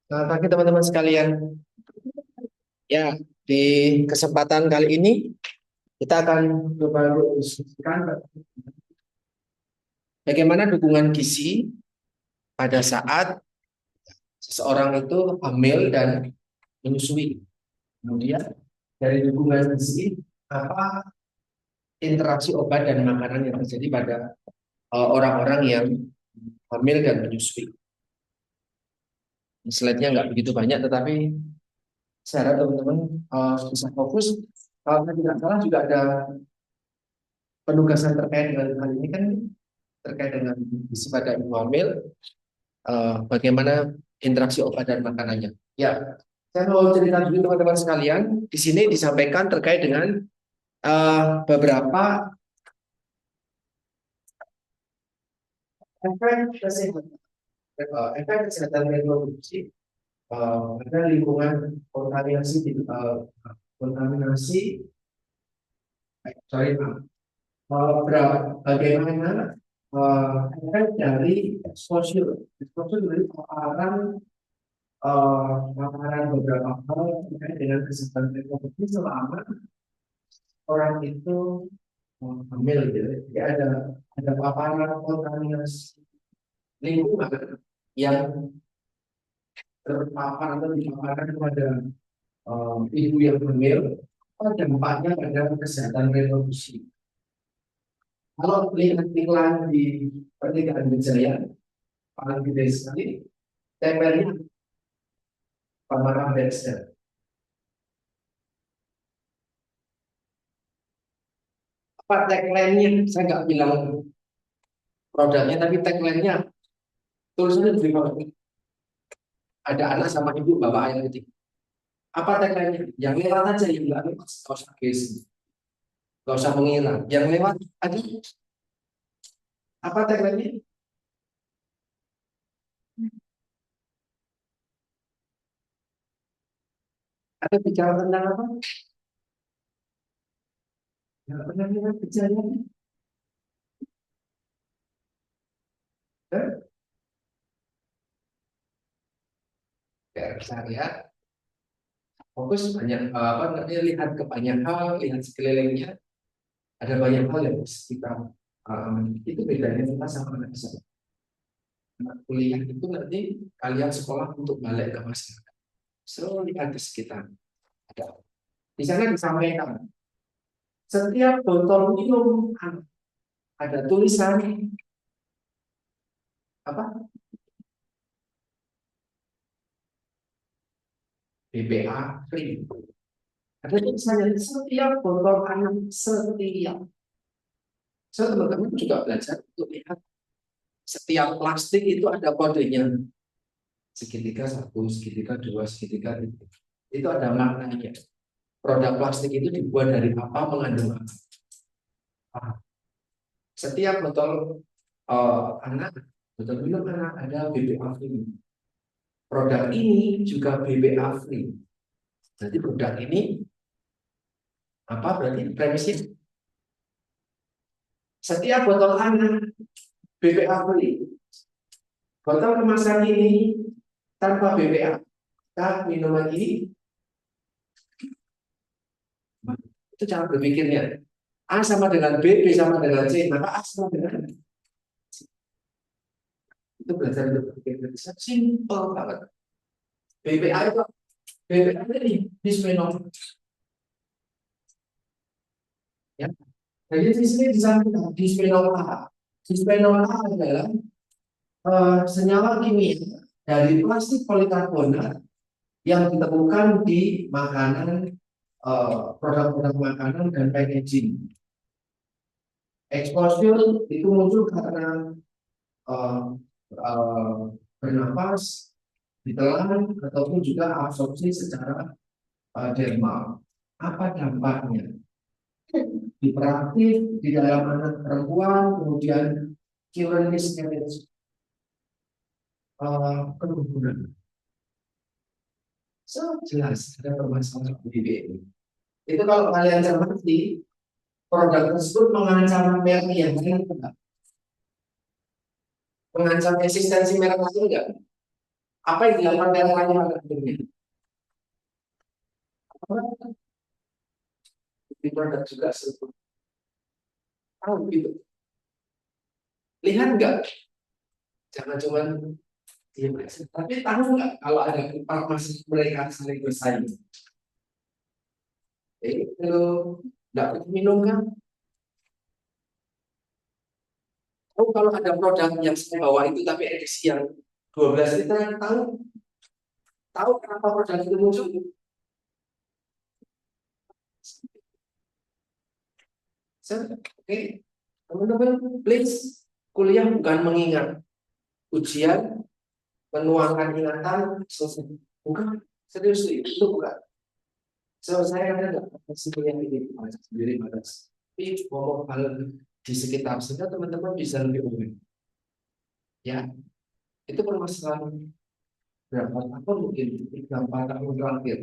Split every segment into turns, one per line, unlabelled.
Selamat pagi teman-teman sekalian. Ya, di kesempatan kali ini kita akan coba diskusikan bagaimana dukungan gizi pada saat seseorang itu hamil dan menyusui. Kemudian dari dukungan gizi apa interaksi obat dan makanan yang terjadi pada orang-orang yang hamil dan menyusui. Slide-nya nggak begitu banyak, tetapi saya harap teman-teman bisa fokus. Kalau tidak salah juga ada penugasan terkait dengan hal ini kan terkait dengan gizi pada ibu hamil, bagaimana interaksi obat dan makanannya. Ya, saya mau cerita dulu teman-teman sekalian. Di sini disampaikan terkait dengan beberapa efek kesehatan, efek kesehatan reproduksi pada lingkungan kontaminasi, kontaminasi, sorry, bagaimana efek dari exposure, exposure dari paparan paparan beberapa hal terkait dengan kesehatan reproduksi selama orang itu hamil gitu. Jadi ada paparan kontaminasi lingkungan yang terpapar atau dipaparkan kepada ibu yang hamil, apa dampaknya pada kesehatan reproduksi. Kalau lihat iklan di pernikahan Wijaya, paling gede sekali, tempelnya paparan Dexter. Apa tagline-nya? Saya nggak bilang produknya, tapi tagline-nya tulisannya lebih banget. Ada anak sama ibu bawa air putih. Apa tagline-nya? Yang lewat aja, yang nggak lewat nggak usah gengsi, nggak usah mengira. Yang lewat aja. Apa tagline-nya? Ada bicara tentang apa? Nggak pernah lihat bicaranya. Ya, saya fokus banyak apa namanya lihat ke banyak hal, lihat sekelilingnya. Ada banyak hal yang bisa kita itu bedanya kita sama anak SMA. Anak kuliah itu nanti kalian sekolah untuk balik ke masyarakat. Selalu lihat di sekitar. Ada. Di sana disampaikan setiap botol minum ada tulisan apa BPA free. Ada tulisannya setiap botol anak setiap. Saya teman-teman juga belajar untuk lihat setiap plastik itu ada kodenya segitiga satu, segitiga dua, segitiga tiga. Itu ada maknanya. Produk plastik itu dibuat dari apa, mengandung apa. Setiap botol anak, botol minum anak ada BPA free. Produk ini juga BPA free. Jadi produk ini apa berarti premisnya? Setiap botol anak BPA free. Botol kemasan ini tanpa BPA. Minuman ini itu cara berpikirnya. A sama dengan B, B sama dengan C, maka A sama dengan C. Itu belajar untuk berpikir bisa simple banget. BPA itu BPA ini bisphenol ya. Jadi di sini disampaikan bisphenol A. Bisphenol A adalah senyawa kimia dari plastik polikarbonat yang ditemukan di makanan, produk-produk makanan dan packaging. Exposure itu muncul karena uh, uh, bernapas, ditelan, ataupun juga absorpsi secara dermal. Apa dampaknya? Hiperaktif di dalam anak perempuan, kemudian children miscarriage, keguguran. So, jelas ada permasalahan BBM. Itu kalau kalian cermati, produk tersebut mengancam merek yang lain enggak? Mengancam eksistensi merek lain enggak? Apa yang dilakukan merek lain pada dunia? Di produk juga sebut tahu gitu. Lihat nggak? Jangan cuma diam aja. Tapi tahu nggak kalau ada farmasi mereka saling bersaing? Kalau nggak minum kan? Tahu kalau ada produk yang saya bawa itu tapi edisi yang 12 liter, tahu tahu kenapa produk itu muncul? Oke, teman-teman, please kuliah bukan mengingat ujian, menuangkan ingatan, selesai. Bukan, serius itu bukan. So, saya ada nggak kasih kuliah ini baca sendiri pada tapi ngomong hal di sekitar sehingga teman-teman bisa lebih umum. Ya, itu permasalahan berapa tahun mungkin 3-4 tahun terakhir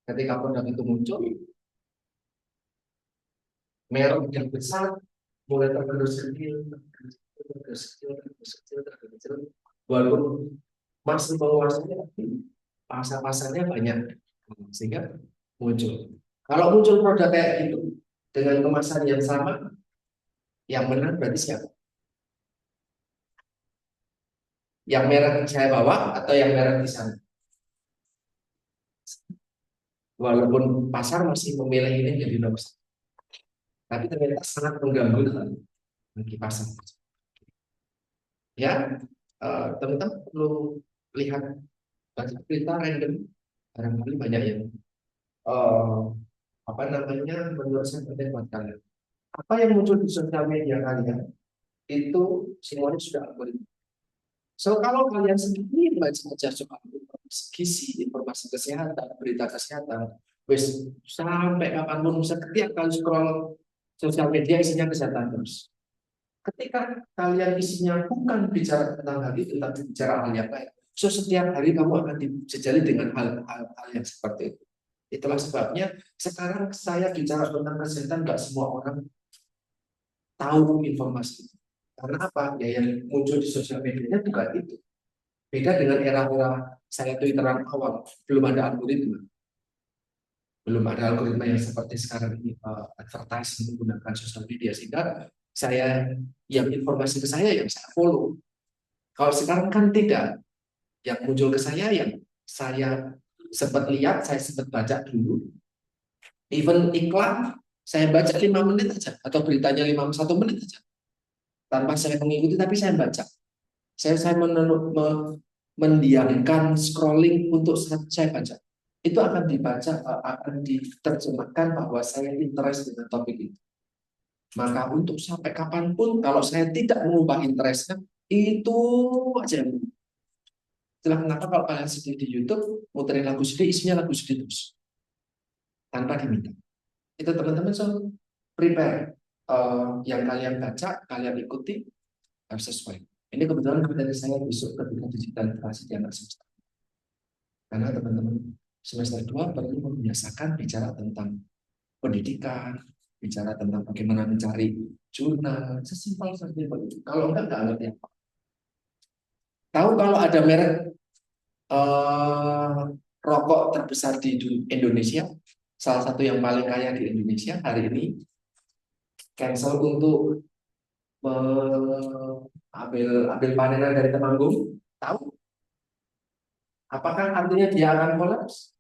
ketika produk itu muncul, merek yang besar mulai tergerus kecil, tergerus kecil, tergerus kecil, tergerus kecil, walaupun masih menguasai tapi pasar-pasarnya banyak sehingga muncul. Kalau muncul produk kayak gitu dengan kemasan yang sama, yang menang berarti siapa? Yang merek saya bawa atau yang merek di sana? Walaupun pasar masih memilih ini jadi nomor satu, tapi ternyata sangat mengganggu bagi pasar. Ya, teman-teman perlu lihat baca berita random, barangkali banyak yang eh, apa namanya menurut saya penting buat kalian. Apa yang muncul di sosial media kalian itu semuanya sudah algoritma. So kalau kalian sendiri baca-baca soal informasi gizi, informasi kesehatan, berita kesehatan, wes sampai kapanpun setiap kali scroll sosial media isinya kesehatan terus. Ketika kalian isinya bukan bicara tentang hal itu, tapi bicara hal yang lain, so setiap hari kamu akan dijejali dengan hal yang seperti itu. Itulah sebabnya sekarang saya bicara tentang kesehatan, nggak semua orang tahu informasi itu. Karena apa? Ya yang muncul di sosial media bukan itu. Beda dengan era-era saya Twitteran awal, belum ada algoritma. Belum ada algoritma yang seperti sekarang ini, advertising menggunakan sosial media. Sehingga saya, yang informasi ke saya yang saya follow. Kalau sekarang kan tidak. Yang muncul ke saya yang saya sempat lihat, saya sempat baca dulu. Even iklan, saya baca 5 menit aja. Atau beritanya 1 menit aja. Tanpa saya mengikuti, tapi saya baca. Saya mendiamkan scrolling untuk saya baca. Itu akan dibaca, akan diterjemahkan bahwa saya interest dengan topik itu. Maka untuk sampai kapanpun, kalau saya tidak mengubah interestnya, itu aja. Itulah kenapa kalau kalian sedih di YouTube, muterin lagu sedih, isinya lagu sedih terus. Tanpa diminta. Itu teman-teman so prepare. Yang kalian baca, kalian ikuti, harus sesuai. Ini kebetulan materi saya besok ketika digital literasi di anak semester. Karena teman-teman semester 2 perlu membiasakan bicara tentang pendidikan, bicara tentang bagaimana mencari jurnal, sesimpel seperti itu. Kalau enggak ngerti apa. Tahu kalau ada merek rokok terbesar di Indonesia, salah satu yang paling kaya di Indonesia hari ini cancel untuk ambil panenan dari Temanggung. Tahu? Apakah artinya dia akan kolaps?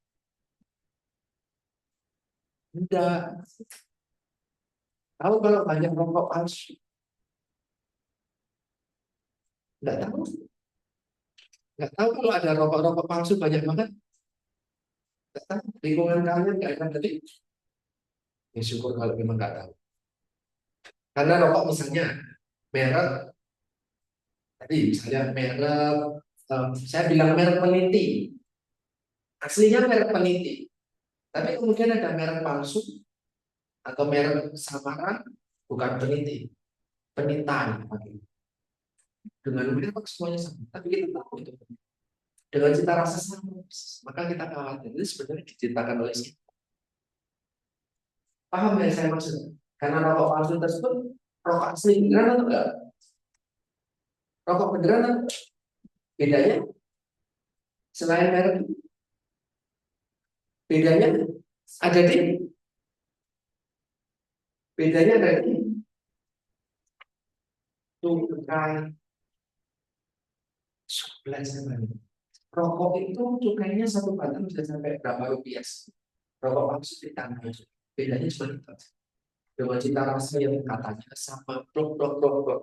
Tidak. Tahu kalau banyak rokok palsu? Tidak tahu. Nggak tahu kalau ada rokok-rokok palsu banyak banget. Nggak tahu. Lingkungan kalian nggak akan jadi. Ya syukur kalau memang nggak tahu. Karena rokok misalnya merek tadi misalnya merek saya bilang merek peniti. Aslinya merek peniti. Tapi kemudian ada merek palsu atau merek samaran bukan peniti, penitan. Dengan merek semuanya sama. Tapi kita tahu itu dengan cita rasa sama, maka kita khawatir. Itu sebenarnya diciptakan oleh siapa? Paham ya saya maksud? Karena rokok palsu tersebut rokok asli beneran atau enggak? Rokok beneran atau bedanya? Selain merek, bedanya ada di bedanya ada di cukai sebelas. Rokok itu cukainya satu batang bisa sampai berapa rupiah? Rokok maksud di tanah itu. Bedanya cuma itu. Dengan cita rasa yang katanya sama blok blok blok blok.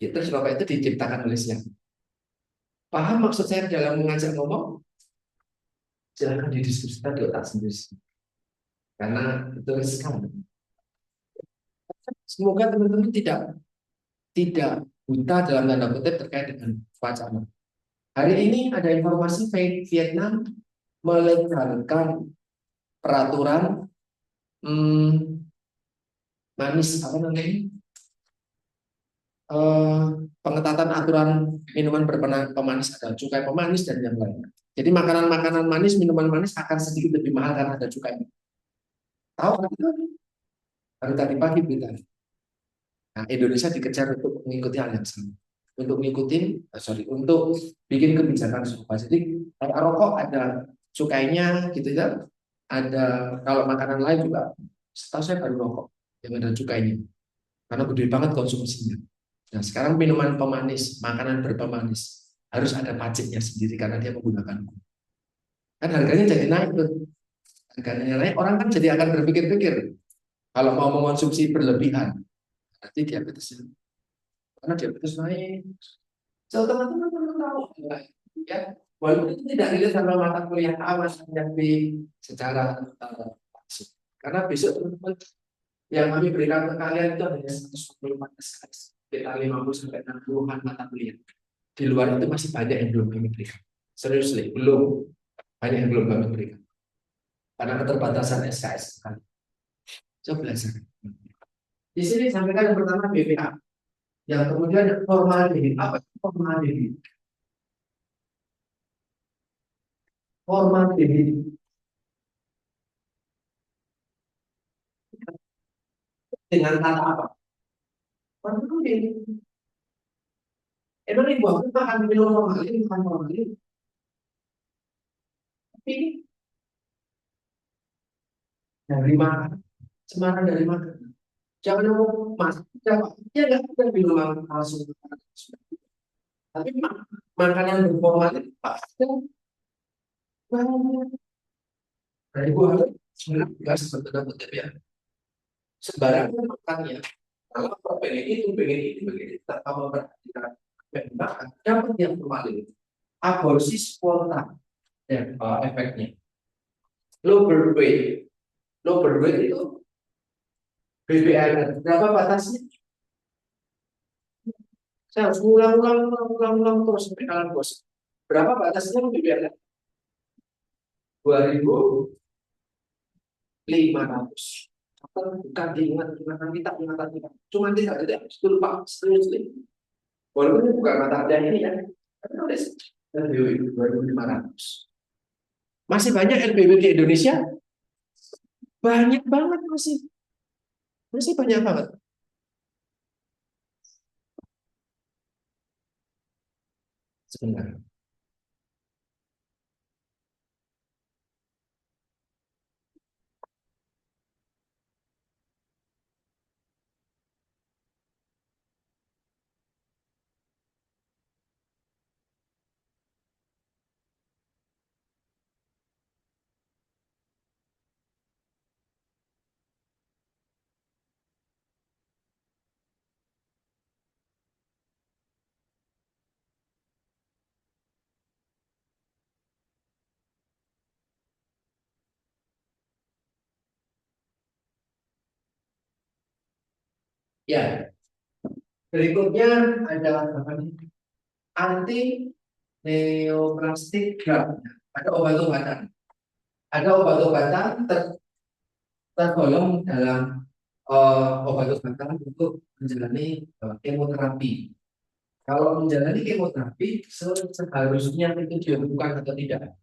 Itu rokok itu diciptakan oleh siapa? Paham maksud saya dalam mengajak ngomong? Silahkan didiskusikan di otak sendiri. Karena itu riskan. Semoga teman-teman tidak tidak buta dalam tanda kutip terkait dengan wacana. Hari ini ada informasi Vietnam melegalkan peraturan manis apa namanya eh, pengetatan aturan minuman berpemanis, ada cukai pemanis dan yang lainnya. Jadi makanan-makanan manis, minuman manis akan sedikit lebih mahal karena ada cukainya. Tahu kan itu? Baru tadi pagi berita. Nah, Indonesia dikejar untuk mengikuti hal yang sama. Untuk mengikuti, untuk bikin kebijakan serupa. Jadi kalau rokok ada cukainya gitu ya. Ada kalau makanan lain juga. Setahu saya baru rokok yang ada cukainya. Karena gede banget konsumsinya. Nah, sekarang minuman pemanis, makanan berpemanis harus ada pajaknya sendiri karena dia menggunakan gula. Kan harganya jadi naik tuh. Harganya naik, orang kan jadi akan berpikir-pikir kalau mau mengonsumsi berlebihan, nanti diabetes. Karena diabetes naik. So, teman-teman perlu tahu ya, walaupun itu tidak relate sama mata kuliah A, yang B secara langsung. Karena besok teman-teman yang kami berikan ke kalian itu hanya 125 SKS, sekitar 50 sampai 60-an mata kuliah. Di luar itu masih banyak yang belum kami berikan. Seriously, belum banyak yang belum kami berikan. Karena keterbatasan SKS kan. Coba belajar. Di sini sampaikan yang pertama BPA. Yang kemudian formaldehid. Apa itu formaldehid? Formaldehid dengan kata apa? Formaldehid. Emang ibu aku makan minum formalin, makan formalin. Tapi dari mana? Semarang dari mana? Jangan ngomong mas, jangan. Ya nggak ada minuman langsung. Tapi makanan berformalin pasti banyak. Dari gua sebenarnya nggak sebenarnya ya. Sembarangan makannya. Kalau pengen itu, pengen ini, pengen itu, tak mau perhatikan, makan, dapat yang formalin. Aborsi spontan ya, efeknya. Low birth weight, low birth weight itu BBM. Berapa batasnya? Saya harus ulang terus sampai kalian bosan. Berapa batasnya BBM? 2.500. Bukan diingat kita, ingatan kita. Cuma tidak ada itu lupa serius. Walaupun ini bukan mata kuliah ini ya, tapi nulis LBW itu 2.500. Masih banyak LBW di Indonesia? Banyak banget masih. Masih banyak banget. Sebenarnya. Ya, berikutnya ada apa nih? Anti neoplastik drug. Ada obat-obatan. Ada obat-obatan tergolong dalam obat-obatan untuk menjalani kemoterapi. Kalau menjalani kemoterapi, seharusnya itu dilakukan atau tidak?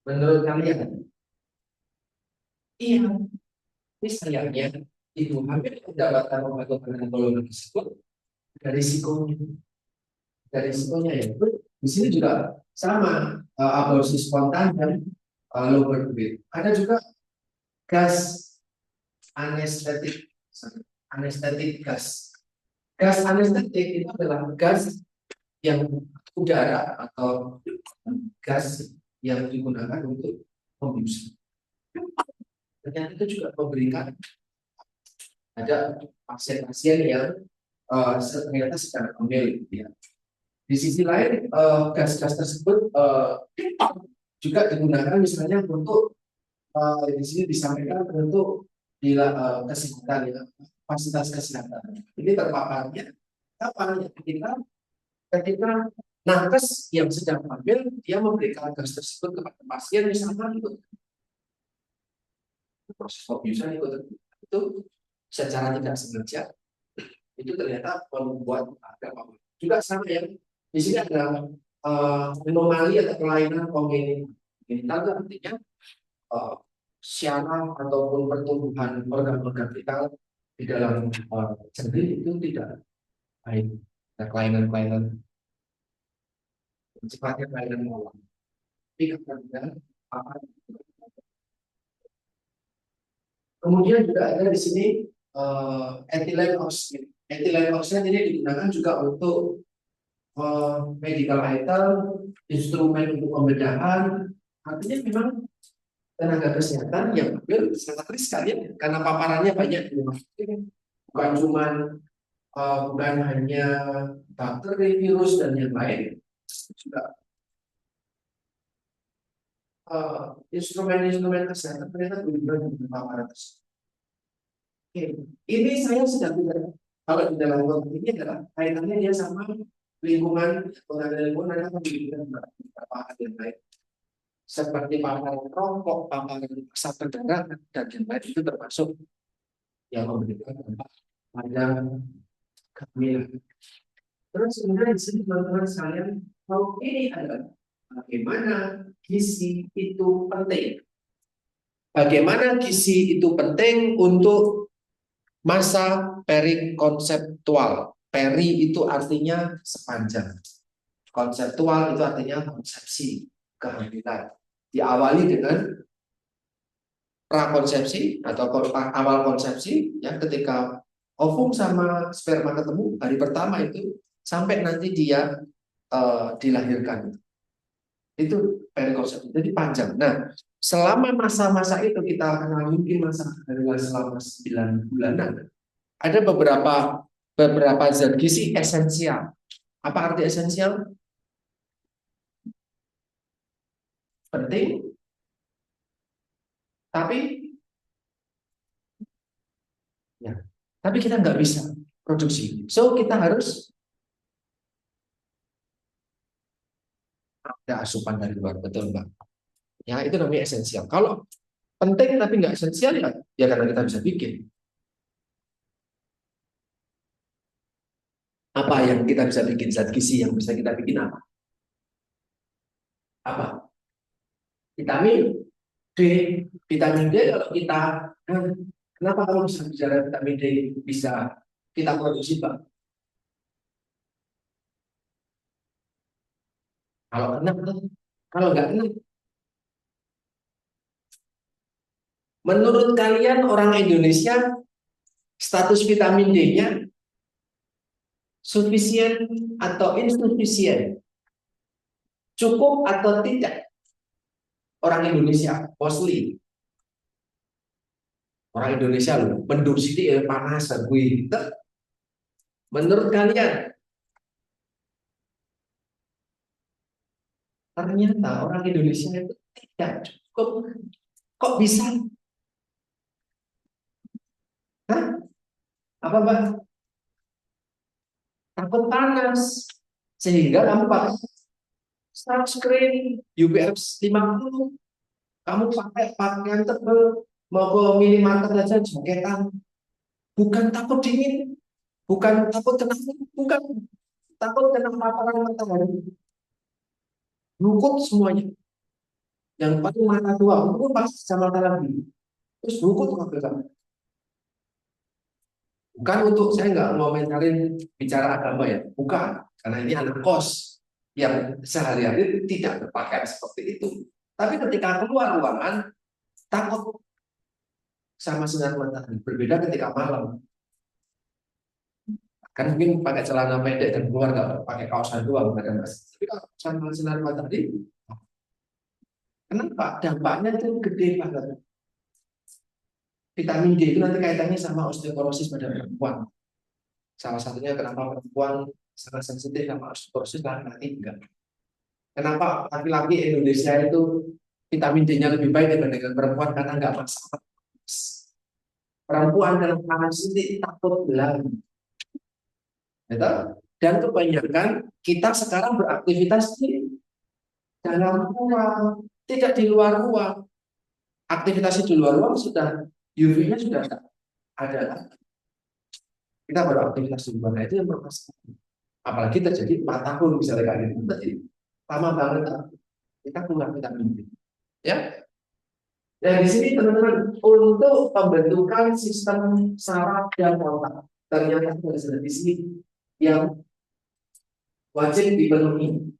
Menurut kalian? Iya, ini sayangnya ibu hamil mendapatkan obat-obatan golongan tersebut dari risikonya, ya. Di sini juga sama aborsi spontan dan low birth weight. Ada juga gas anestetik, anestetik gas. Gas anestetik itu adalah gas yang udara atau gas yang digunakan untuk pembiusan. Ternyata itu juga memberikan ada pasien-pasien yang ternyata sedang hamil, ya. Di sisi lain, gas-gas tersebut juga digunakan misalnya untuk di sini disampaikan untuk kesehatan, ya, fasilitas kesehatan. Ini terpaparnya kapan? Ketika nakes yang sedang hamil dia memberikan gas tersebut kepada pasien misalnya itu proses pembiusan itu secara tidak sengaja itu ternyata membuat ada apa juga sama yang di sini ada anomali atau kelainan kongenital itu artinya syaraf ataupun pertumbuhan organ-organ vital di dalam janin itu tidak baik. Nah, kelainan-kelainan sifatnya kelainan bawaan. Tapi karena kemudian juga ada di sini ethylene oxide. Ethylene oxide ini digunakan juga untuk medical item, instrumen untuk pembedahan. Artinya memang tenaga kesehatan yang ambil sangat riskan, ya, karena paparannya banyak di rumah sakit. Bukan hanya bakteri, virus dan yang lain, juga instrumen-instrumen kesehatan ternyata berguna dengan paparan tersebut. Oke, ini saya sedang tidak, kalau di dalam konteks ini adalah kaitannya dia sama lingkungan, lingkungan yang memberikan beberapa hal yang lain, seperti paparan rokok, paparan asap kendaraan dan yang lain itu termasuk yang memberikan dampak pada kehamilan. Terus kemudian di sini teman-teman sekalian, kalau ini adalah bagaimana gizi itu penting. Bagaimana gizi itu penting untuk masa perikonseptual. Peri itu artinya sepanjang. Konseptual itu artinya konsepsi kehamilan. Diawali dengan prakonsepsi atau awal konsepsi, ya, ketika ovum sama sperma ketemu hari pertama itu sampai nanti dia dilahirkan. Itu perikonsepsi, jadi panjang. Nah, selama masa-masa itu kita kenal mungkin masa kehamilan selama 9 bulanan. Ada beberapa zat gizi esensial. Apa arti esensial? Penting, tapi ya, tapi kita nggak bisa produksi. So kita harus ada asupan dari luar, betul Mbak? Ya itu namanya esensial. Kalau penting tapi nggak esensial, ya karena kita bisa bikin. Apa yang kita bisa bikin, zat gizi yang bisa kita bikin apa? Apa? Vitamin D. Vitamin D kalau kita, kenapa kalau bisa bicara vitamin D bisa kita produksi, Pak? Kalau kena, kalau nggak kena. Menurut kalian orang Indonesia status vitamin D-nya sufisien atau insufisien? Cukup atau tidak? Orang Indonesia, mostly orang Indonesia loh, mendung sini panas gue. Menurut kalian, ternyata orang Indonesia itu tidak cukup. Kok bisa? Hah? Apa Mbak? Takut panas. Sehingga kamu pakai sunscreen UPF 50. Kamu pakai pakaian tebal, mau ke minimarket aja jaketan. Bukan takut dingin, bukan takut kena, bukan takut kena paparan matahari. Lukut semuanya. Yang paling mata dua, itu pas sama mata lagi. Terus lukut mobil kamu. Bukan untuk, saya nggak mau komentarin bicara agama ya, bukan. Karena ini anak kos yang sehari-hari tidak berpakaian seperti itu. Tapi ketika keluar ruangan, takut sama sinar matahari. Berbeda ketika malam. Kan mungkin pakai celana pendek dan keluar nggak pakai kaosan doang, ada mas. Tapi kalau sama sinar matahari, kenapa? Dampaknya itu gede banget. Vitamin D itu nanti kaitannya sama osteoporosis pada perempuan. Salah satunya kenapa perempuan sangat sensitif sama osteoporosis, laki-laki enggak. Kenapa laki-laki Indonesia itu vitamin D-nya lebih baik dibandingkan perempuan? Karena nggak masalah. Perempuan dalam panas ini takut belang. Gitu? Dan kebanyakan kita sekarang beraktivitas di dalam ruang, tidak di luar ruang. Aktivitas di luar ruang sudah UV-nya sudah ada. Kita baru aktivitas di luar, itu yang bermasalah. Apalagi terjadi 4 tahun misalnya kayak gitu, berarti lama banget kita kurang vitamin D. Ya, dan di sini teman-teman untuk pembentukan sistem saraf dan otak ternyata ada di sini yang wajib dipenuhi.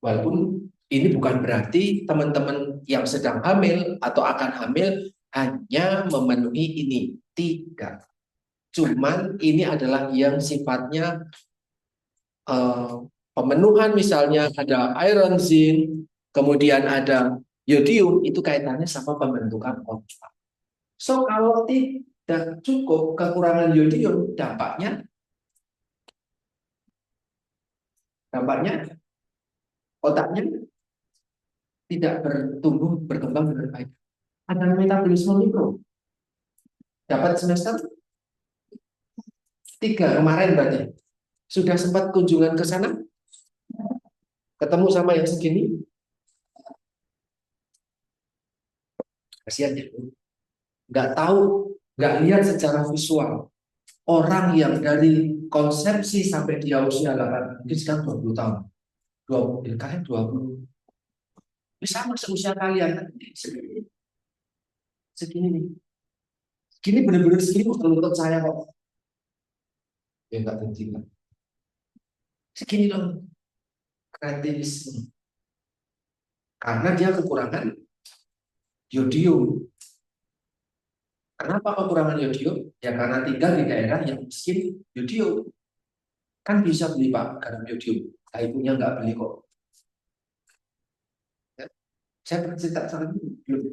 Walaupun ini bukan berarti teman-teman yang sedang hamil atau akan hamil hanya memenuhi ini, tidak. Cuman ini adalah yang sifatnya pemenuhan, misalnya ada iron, zinc, kemudian ada yodium, itu kaitannya sama pembentukan otak. So kalau tidak cukup kekurangan yodium, dampaknya otaknya tidak bertumbuh berkembang dengan baik. Ada metabolisme mikro. Dapat semester 3 kemarin berarti. Sudah sempat kunjungan ke sana? Ketemu sama yang segini? Kasihan ya. Nggak tahu, nggak lihat secara visual. Orang yang dari konsepsi sampai dia usia 8, mungkin sekarang 20 tahun. 20, kalian 20. Bisa masuk usia kalian. Segini nih. Gini bener-bener segini bukan lutut saya kok. Ya nggak penting lah. Segini dong. Kreativisme. Karena dia kekurangan yodium. Kenapa kekurangan yodium? Ya karena tinggal di daerah yang miskin yodium. Kan bisa beli Pak garam yodium. Nah, ibunya nggak beli kok. Ya. Saya pernah cerita sama ibu belum.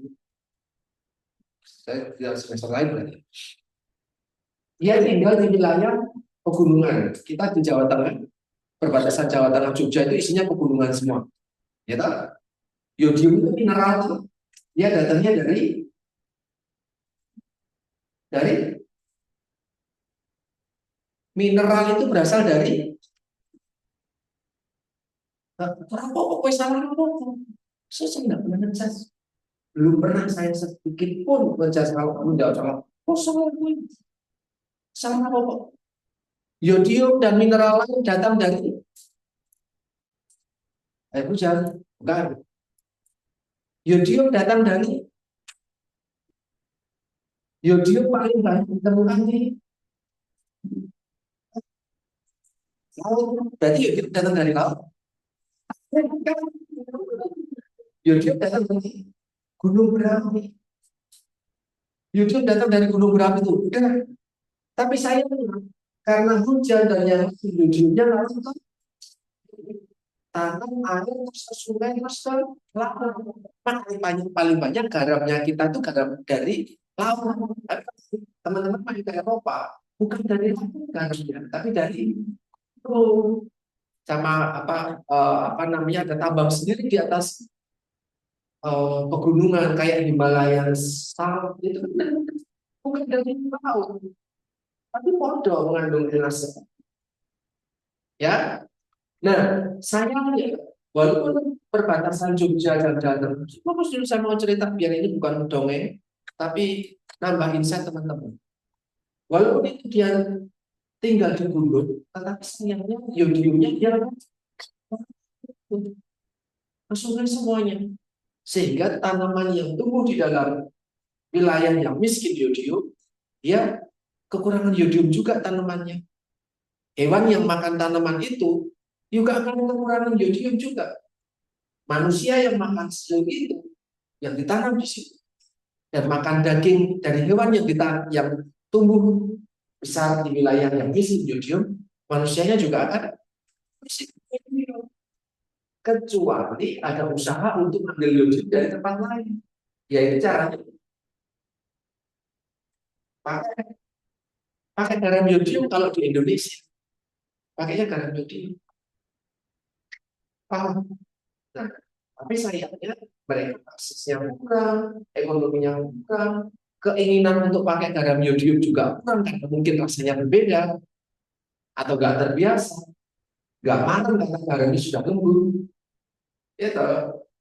Saya tidak semester lain berarti. Dia tinggal di wilayah pegunungan. Kita di Jawa Tengah, perbatasan Jawa Tengah Jogja itu isinya pegunungan semua. Ya tak? Yodium itu mineral. Dia datangnya dari mineral itu berasal dari rokok. Salah rokok. Saya tidak pernah ngecas. Belum pernah saya sedikit pun ngecas kalau kamu tidak salah. Oh salah gue. Salah rokok. Yodium dan mineral lain datang dari air hujan. Bukan. Yodium datang dari yodium paling banyak ditemukan di laut. Berarti yodium datang dari laut. Yodium datang dari gunung berapi. Yodium datang dari gunung berapi itu. Udah. Tapi sayangnya karena hujan dan yang yodiumnya langsung ke tanam air terus ke sungai terus ke laut. Paling banyak garamnya kita tuh garam dari laut. Teman-teman main ke Eropa bukan dari laut garamnya, tapi dari sama apa namanya ada tambang sendiri di atas pegunungan kayak Himalayan Salt itu bukan dari laut, tapi podo mengandung elastik. Ya, nah sayangnya walaupun perbatasan Jogja dan Banten, fokus dulu saya mau cerita biar ini bukan dongeng, tapi nambah insight teman-teman. Walaupun itu dia tinggal di gunung, tetapi sayangnya yodiumnya dia ke sungai semuanya. Sehingga tanaman yang tumbuh di dalam wilayah yang miskin yodium, dia kekurangan yodium juga tanamannya. Hewan yang makan tanaman itu, juga akan mengurangi yodium juga. Manusia yang makan sayur itu, yang ditanam di situ, dan makan daging dari hewan yang tumbuh besar di wilayah yang miskin yodium, manusianya juga akan miskin yodium. Kecuali ada usaha untuk ambil yodium dari tempat lain. Yaitu caranya pakai pakai garam yodium kalau di Indonesia. Pakainya garam yodium. Paham? Nah, tapi sayangnya mereka aksesnya kurang, ekonominya kurang, keinginan untuk pakai garam yodium juga kurang karena mungkin rasanya berbeda atau nggak terbiasa, nggak matang karena garamnya sudah lembut. Ya,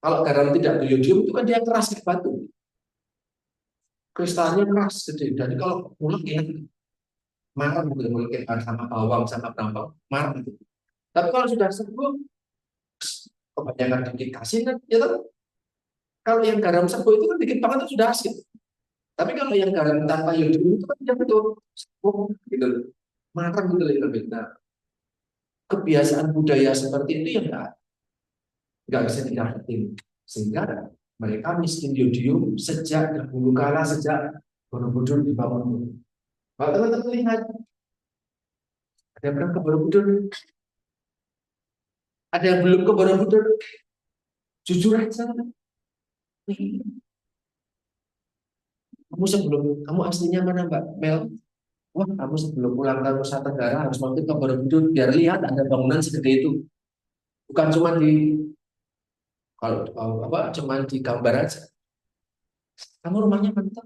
kalau garam tidak beriodium itu kan dia keras kayak batu, kristalnya keras gede. Jadi kalau mulut ya marah gitu, mulut kayak sama bawang sama bawang marah gitu. Tapi kalau sudah sembuh, kebanyakan dikasih kan, ya kan? Kalau yang garam serbuk itu kan bikin pangan itu sudah asin. Tapi kalau yang garam tanpa yodium itu kan dia betul serbuk gitu, marah gitu lebih. Nah, kebiasaan budaya seperti itu yang nggak bisa didapetin, sehingga mereka miskin yodium sejak dahulu kala, sejak Borobudur dibangun. Kalau teman-teman lihat, ada yang pernah ke Borobudur? Ada yang belum ke Borobudur? Jujur aja. Kamu aslinya mana Mbak Mel? Wah, kamu sebelum pulang ke Nusa Tenggara harus mampir ke Borobudur biar lihat ada bangunan segede itu. Bukan cuma kalau apa cuma di gambar aja. Kamu rumahnya mantap.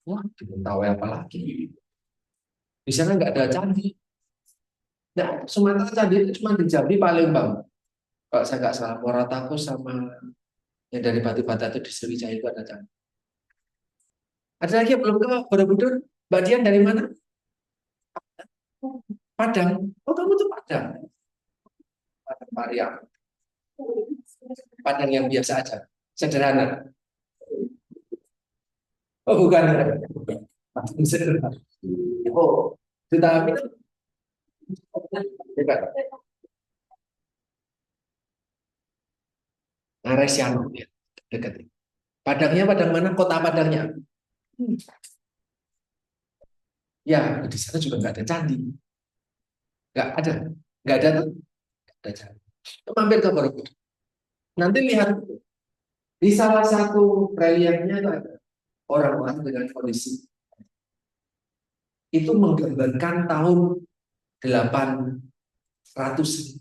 Wah, belum tahu apa lagi. Di sana nggak ada candi. Nah, Sumatera candi itu cuma di Jambi Palembang. Kalau saya nggak salah, Moratakus sama yang dari Batu Bata itu di Sriwijaya itu ada candi. Ada lagi yang belum ke Borobudur? Mbak Dian dari mana? Padang. Oh, kamu tuh Padang. Padang Pariang. Padang yang biasa aja. Sederhana. Oh, bukan. Padang sederhana. Oh, tetapi bukan. Aresiano ya, dekat. Padangnya Padang mana? Kota Padangnya. Ya, di sana juga nggak ada candi. Nggak ada. Nggak ada tuh. Nggak ada candi. Mampir ke Borobudur. Nanti lihat di salah satu reliefnya itu ada orang-orang dengan kondisi itu menggambarkan tahun 800,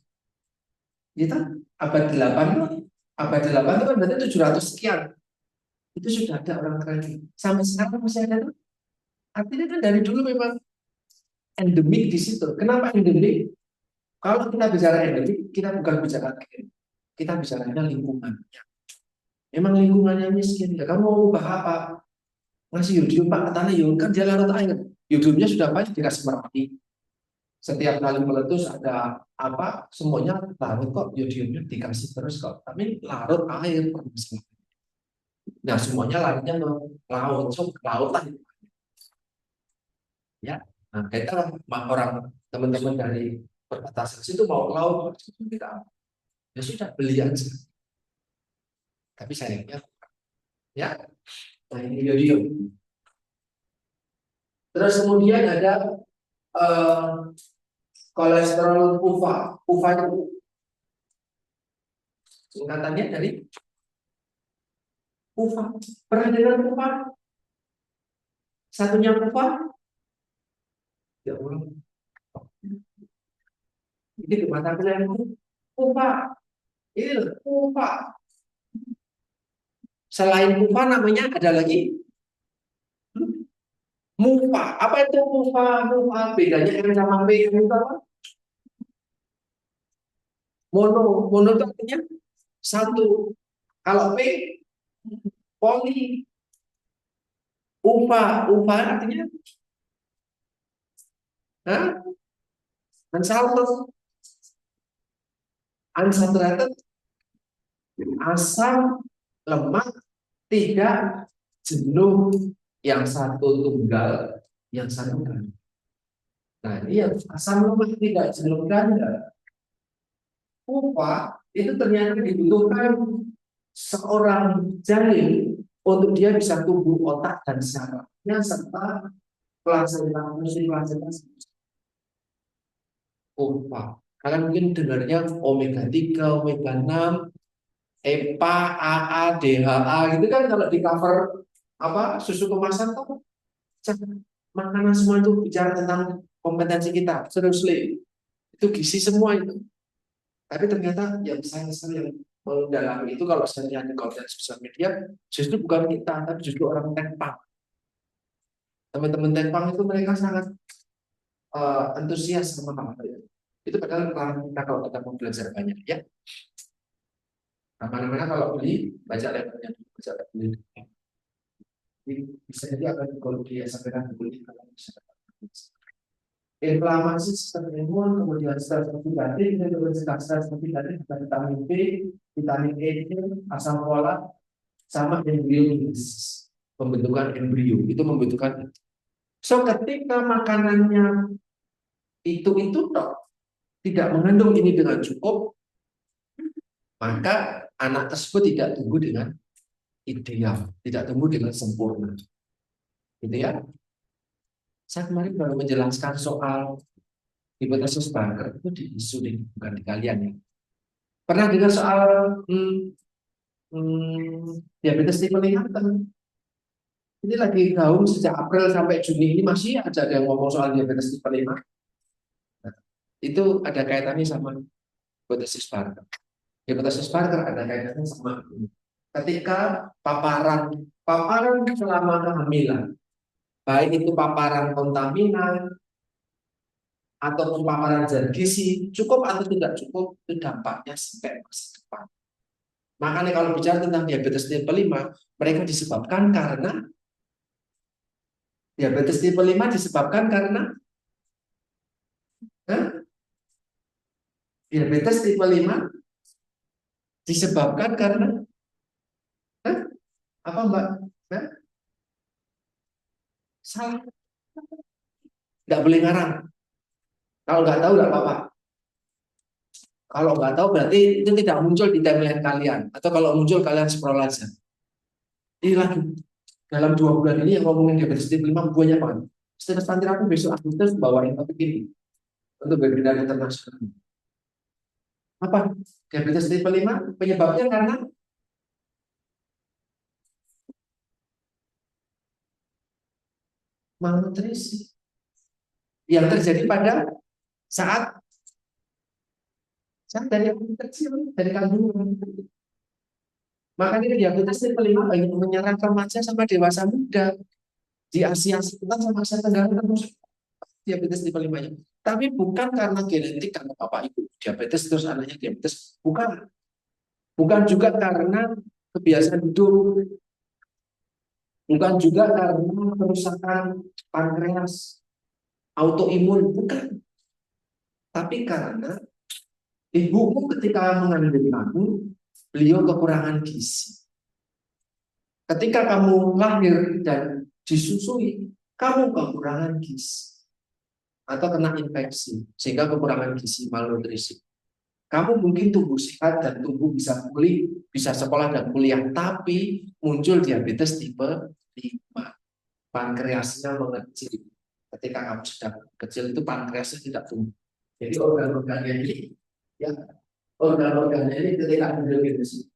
itu abad 8, abad 8 itu kan berarti 700 sekian, itu sudah ada orang keren sampai sekarang masih ada tuh. Artinya kan dari dulu memang endemik di situ. Kenapa endemik? Kalau kita bicara endemik, kita bukan bicara air, kita bicaranya lingkungan. Memang lingkungannya miskin ya, kamu mau ubah apa? Ngasih yodium Pak ke tanah, yodium kan dia larut air, yodiumnya sudah banyak dikasih merpati. Setiap kali meletus ada apa, semuanya larut kok, yodiumnya dikasih terus kok, tapi larut air permasalahan. Nah, semuanya larinya ke laut, so ke laut lah ya. Nah, kita orang teman-teman dari perbatasan situ mau ke laut, kita ya sudah beli aja. Tapi sayangnya ya, nah ini yodium. Terus kemudian ada eh, kolesterol PUFA. PUFA itu singkatannya dari PUFA. Pernah dengar PUFA? Satunya PUFA? Ya Allah. Ini di mata kalian PUFA. Ini loh, PUFA. Selain PUFA namanya ada lagi MUFA. Apa itu MUFA? MUFA bedanya M sama P itu apa? Mono. Mono itu artinya satu. Kalau P poli. UFA. UFA artinya Hah? Unsaturated. Unsaturated asam lemak tidak jenuh, yang satu tunggal, yang satu kan. Nah, ini yang asam lemak tidak jenuh ganda. Upah itu ternyata dibutuhkan seorang janin untuk dia bisa tumbuh otak dan sarafnya serta pelaksanaan fungsi pelaksanaan upah. Kalian mungkin dengarnya omega 3, omega 6, EPA, AA, DHA gitu kan kalau di cover apa susu kemasan tuh makanan semua itu bicara tentang kompetensi kita. Seriously, itu gizi semua itu. Tapi ternyata yang saya yang mendalami itu kalau saya lihat di konten sosial media justru bukan kita, tapi justru orang Tenpang. Teman-teman Tenpang itu mereka sangat antusias sama hal itu. Itu padahal melarang kita kalau kita mau belajar banyak ya. Nah, mana-mana kalau beli baca labelnya dulu, baca labelnya. Bisa jadi akan kalau dia sampaikan beli kalau bisa. Inflamasi sistem imun, kemudian stres oksidatif, intensitas stres oksidatif, vitamin B, vitamin E, asam folat, sama embryogenesis, pembentukan embrio itu membutuhkan. So ketika makanannya itu toh tidak mengandung ini dengan cukup, maka anak tersebut tidak tumbuh dengan ideal, tidak tumbuh dengan sempurna. Gitu ya. Saya kemarin baru menjelaskan soal hipotesis Barker itu di insulin bukan di kalian ya. Pernah dengar soal diabetes tipe 5? Ini lagi gaung sejak April sampai Juni ini masih ada yang ngomong soal diabetes tipe 5. Nah, itu ada kaitannya sama hipotesis Barker. Hipotesis Barker ada kaitannya sama ini. Ketika paparan paparan selama kehamilan, baik itu paparan kontaminan ataupun paparan zat gizi, cukup atau tidak cukup, itu dampaknya sampai masa depan. Makanya kalau bicara tentang diabetes tipe 5, mereka disebabkan karena diabetes tipe 5 disebabkan karena eh, diabetes tipe 5 disebabkan karena eh, apa Mbak? Eh, salah, nggak boleh ngarang. Kalau nggak tahu nggak apa-apa. Kalau nggak tahu berarti itu tidak muncul di timeline kalian. Atau kalau muncul kalian scroll aja. Ini lagi dalam 2 bulan ini yang ngomongin diabetes tipe 5 banyak banget. Status nanti aku besok Agustus bawain topik ini untuk webinar internasional. Apa? Diabetes tipe 5 penyebabnya karena malnutrisi yang terjadi pada saat saat dari kecil, dari kandungan. Makanya diabetes tipe 5 banyak menyerang remaja sama dewasa muda di Asia Selatan sama Asia Tenggara termasuk diabetes tipe 5 nya. Tapi bukan karena genetik karena bapak ibu diabetes terus anaknya diabetes, bukan. Bukan juga karena kebiasaan hidup, bukan juga karena kerusakan pankreas, autoimun, bukan. Tapi karena ibumu ketika mengandung kamu, beliau kekurangan gizi. Ketika kamu lahir dan disusui, kamu kekurangan gizi atau kena infeksi sehingga kekurangan gizi malnutrisi. Kamu mungkin tumbuh sehat dan tumbuh bisa pulih, bisa sekolah dan kuliah, tapi muncul diabetes tipe 5. Pankreasnya mengecil. Ketika kamu sedang kecil itu pankreasnya tidak tumbuh. Jadi organ-organnya ini, ya organ-organnya ini ketika ada diabetes,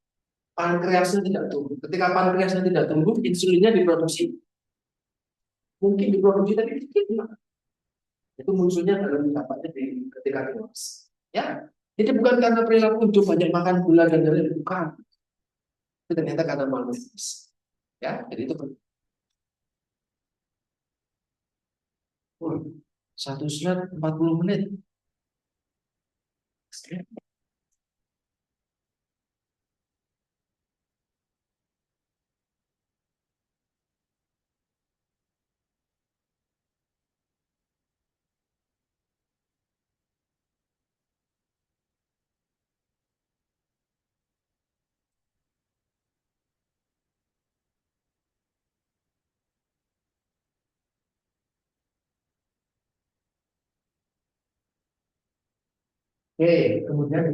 pankreasnya tidak tumbuh. Ketika pankreasnya tidak tumbuh, insulinnya diproduksi. Mungkin diproduksi tapi sedikit. Itu munculnya dalam dapatnya di ketika dewasa. Ya, jadi bukan karena perilaku hidup banyak makan gula dan lain-lain, bukan. Itu ternyata karena malnutrisi. Ya, jadi itu satu slide 40 menit. Oke, kemudian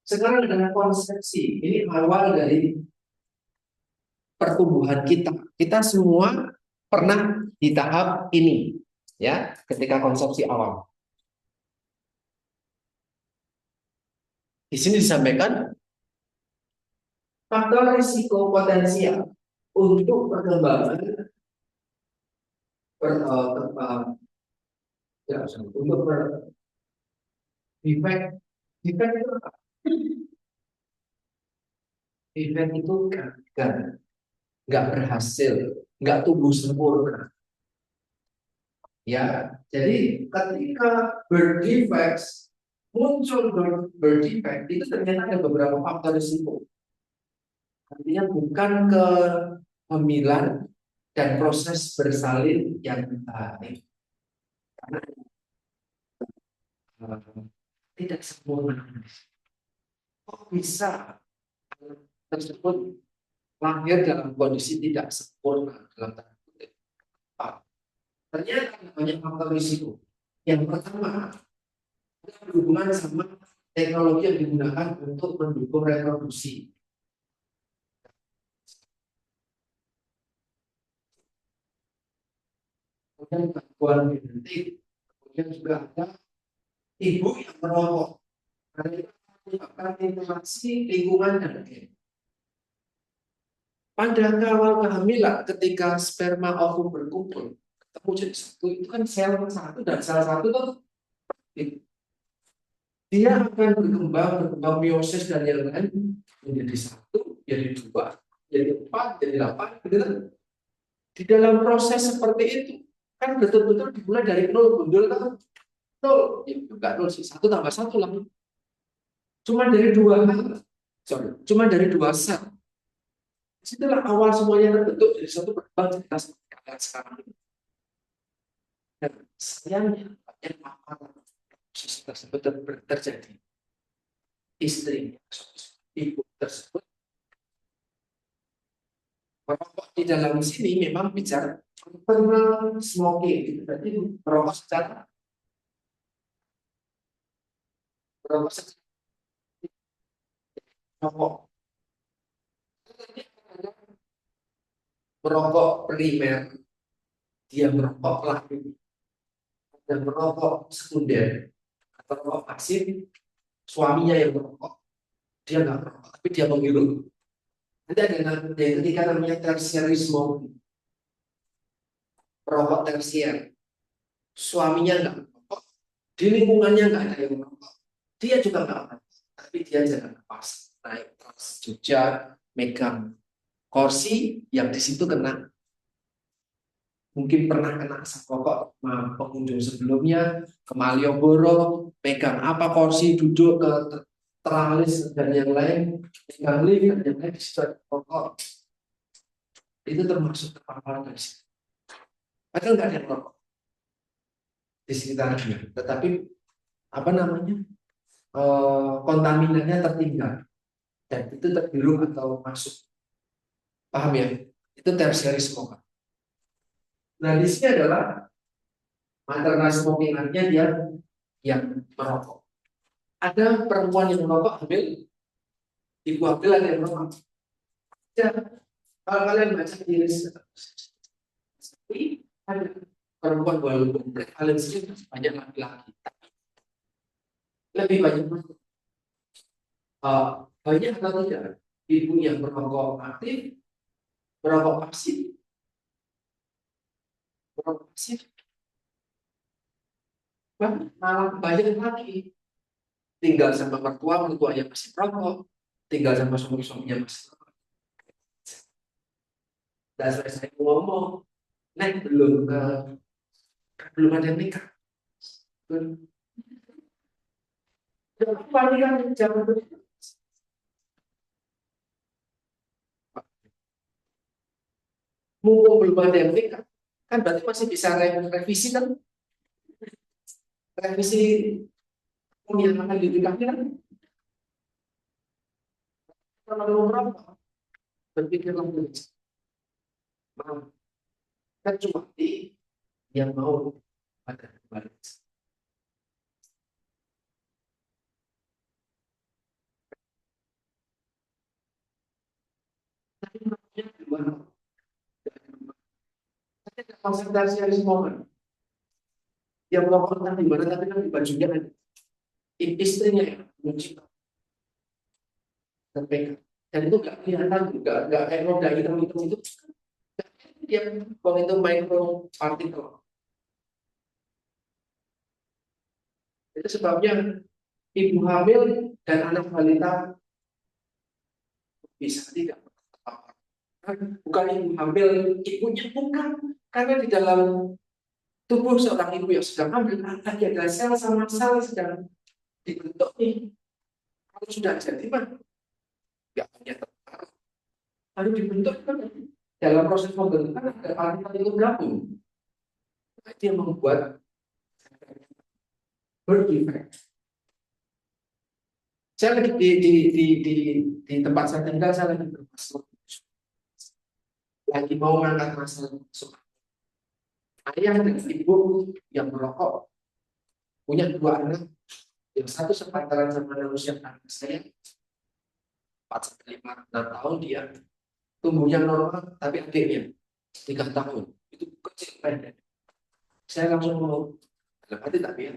sekarang dengan konsepsi ini awal dari pertumbuhan kita. Kita semua pernah di tahap ini, ya, ketika konsepsi awal. Di sini disampaikan faktor risiko potensial untuk perkembangan per, ya, untuk defect defect itu apa? Defect itu gagal, nggak berhasil, nggak tumbuh sempurna. Ya, jadi ketika berdefect muncul berdefect itu ternyata ada beberapa faktor risiko. Artinya bukan kehamilan dan proses bersalin yang baik karena tidak sempurna. Kok bisa tersebut lahir dalam kondisi tidak sempurna dalam tanda kutip? Ternyata banyak faktor risiko. Yang pertama, berhubungan sama teknologi yang digunakan untuk mendukung reproduksi. Kemudian gangguan genetik, kemudian juga ada ibu yang merokok. Karena itu menyebabkan interaksi lingkungan dan gen. Pada kawal kehamilan, ketika sperma ovum berkumpul, ketemu jadi satu, itu kan sel satu dan sel satu itu dia akan berkembang meiosis dan yang lain menjadi satu, jadi dua, jadi empat, jadi delapan, gitu kan? Di dalam proses seperti itu kan betul-betul dimulai dari nol, gundul kan nol, ya juga nol sih, satu tambah satu lah, cuma dari dua hal, sorry, cuma dari dua sel. Disitulah awal semuanya terbentuk dari satu berkembang cerita seperti kalian sekarang ini. Dan sayangnya banyak proses tersebut terjadi. Istri, ibu tersebut merokok di dalam sini memang bicara internal smoking, gitu. Berarti merokok secara merokok secara merokok. Merokok primer, dia merokok lain, dan merokok sekunder atau merokok pasif, suaminya yang merokok, dia nggak merokok, tapi dia menghirup. Nanti ada yang ketiga namanya tertiary smoking, merokok tersier. Suaminya nggak merokok, di lingkungannya nggak ada yang merokok, dia juga nggak merokok, tapi dia jalan pas naik Trans Jogja, megang kursi yang di situ kena, mungkin pernah kena asap rokok pengunjung sebelumnya ke Malioboro, pegang apa kursi duduk ke teralis dan yang lain, pegang lift dan yang lain di situ ada rokok, itu termasuk terpapar dari situ. Padahal nggak ada yang rokok di sekitarnya, tetapi apa namanya kontaminannya tertinggal dan itu terhirup atau masuk, paham ya? Itu tertiary smoker. Nah di sini adalah maternal smoking-nya dia yang merokok. Ada perempuan yang merokok hamil, ibu hamil ada yang merokok. Ya, kalau kalian baca di list, ada perempuan walaupun prevalensi banyak laki-laki, lebih banyak banyak atau tidak ibu yang merokok aktif, merokok pasif, merokok pasif, malah banyak lagi tinggal sama mertua, mertuanya masih merokok, tinggal sama suami-suaminya masih merokok. Dan saya ngomong, nek belum ada yang nikah. Jangan jangan begitu. Mumpung belum ada yang nikah, kan berarti masih bisa revisi kan? Revisi yang akan dinikahi kan? Kalau belum merokok, berpikirlah dulu. Kan cuma yang mau ada kembali. konsentrasi dari semua. Yang melakukan di mana tapi kan di bajunya ada istrinya yang mencipta KPK. Dan itu nggak kelihatan juga, nggak kayak roda hitam-hitam itu. Dia kalau itu micro particle. Itu sebabnya ibu hamil dan anak balita bisa tidak terpapar. Bukan ibu hamil, ibunya bukan. Karena di dalam tubuh seorang ibu yang sedang hamil, tadi adalah sel sama sel sedang dibentuk nih. Kalau sudah jadi mah nggak punya terpapar. Lalu dibentuk kan dalam proses pembentukan ada partikel itu gabung. Itu yang membuat birth defect. Saya lagi di tempat saya tinggal, saya lagi bermasalah, lagi mau mengangkat masalah masuk. Ayah dan ibu yang merokok punya dua anak, yang satu sepantaran sama usia anak saya 4-5 tahun, dia tumbuhnya normal, tapi adiknya 3 tahun itu kecil pendek. Saya langsung mau berarti tapi ya.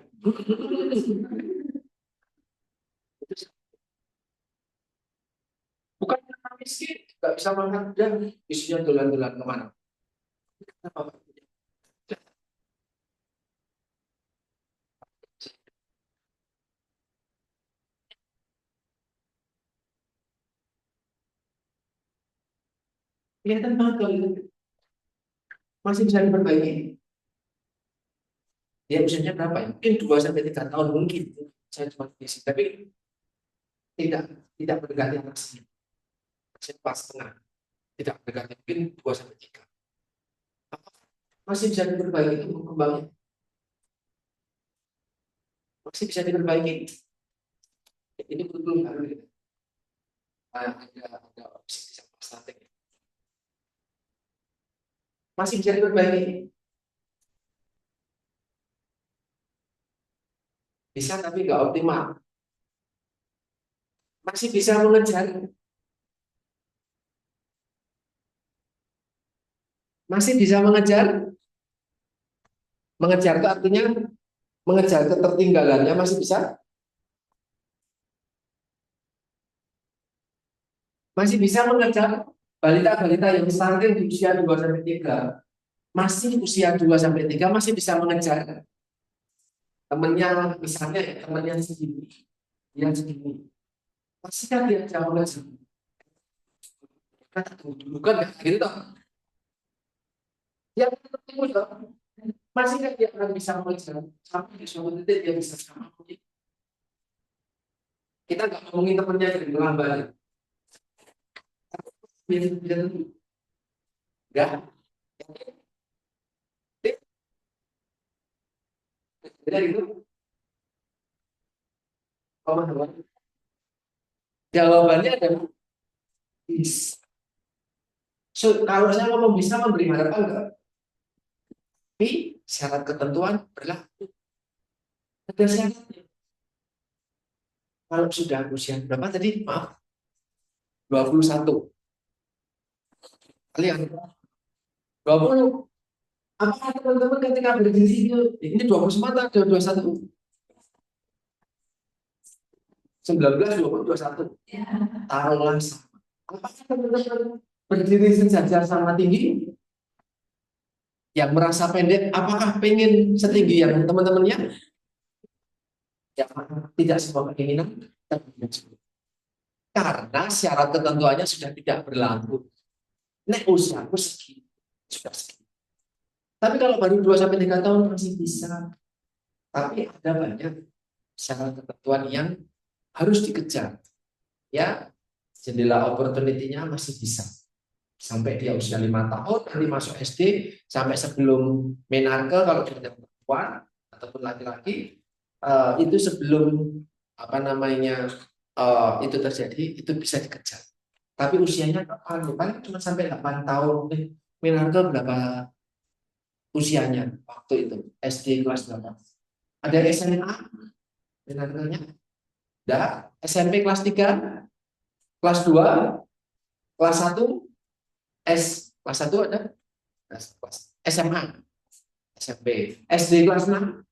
Bukan karena miskin, nggak bisa makan dan isinya dolan-dolan kemana. Kenapa? Kelihatan banget kalau itu masih bisa diperbaiki. Dia usianya berapa ya? Mungkin 2-3 tahun mungkin. Saya cuma isi, tapi tidak mendekati atasnya. Masih pas tengah, tidak mendekati, mungkin 2-3. Masih bisa diperbaiki itu kembangnya, masih bisa diperbaiki. Ini belum baru ya. Ada opsi sama strategi. Masih bisa diperbaiki. Bisa tapi nggak optimal. Masih bisa mengejar. Masih bisa mengejar. Mengejar itu artinya mengejar ketertinggalannya masih bisa. Masih bisa mengejar balita-balita yang stunting di usia 2-3. Masih usia 2-3 masih bisa mengejar temannya, misalnya temannya segini, dia segini. Masih kan dia jauh mengejar. Kata dulu kan gitu toh. Yang tertentu masih kan dia akan bisa mengejar sampai di suatu titik dia bisa sama. Kita nggak ngomongin temannya yang melambat. Enggak. Jadi itu jawabannya adalah bisa. So, kalau saya ngomong bisa memberi harapan enggak? Tapi syarat ketentuan berlaku. Ada syaratnya. Kalau sudah usia berapa tadi? Maaf. 21. Kalian 20. Apakah teman-teman ketika berdiri itu ini 20 semata ada 21? 19, 20, 21. Taruhlah sama. Apakah teman-teman berdiri sejajar sama tinggi? Yang merasa pendek, apakah pengen setinggi yang teman-temannya? Ya, tidak semua keinginan terwujud. Karena syarat ketentuannya sudah tidak berlaku. Nek usiaku segini, sudah segini. Tapi kalau baru 2-3 tahun masih bisa. Tapi ada banyak syarat ketentuan yang harus dikejar. Ya, jendela opportunity-nya masih bisa. Sampai dia usia 5 tahun, nanti masuk SD, sampai sebelum menarke kalau dia perempuan ataupun laki-laki, itu sebelum apa namanya itu terjadi, itu bisa dikejar. Tapi usianya kapan? Paling cuma sampai 8 tahun. Menarke berapa usianya waktu itu? SD kelas berapa? Ada SMA menarkenya? Ada SMP kelas 3, kelas 2, kelas 1, Kelas 1 ada kelas SMA, SMP, SD kelas 6,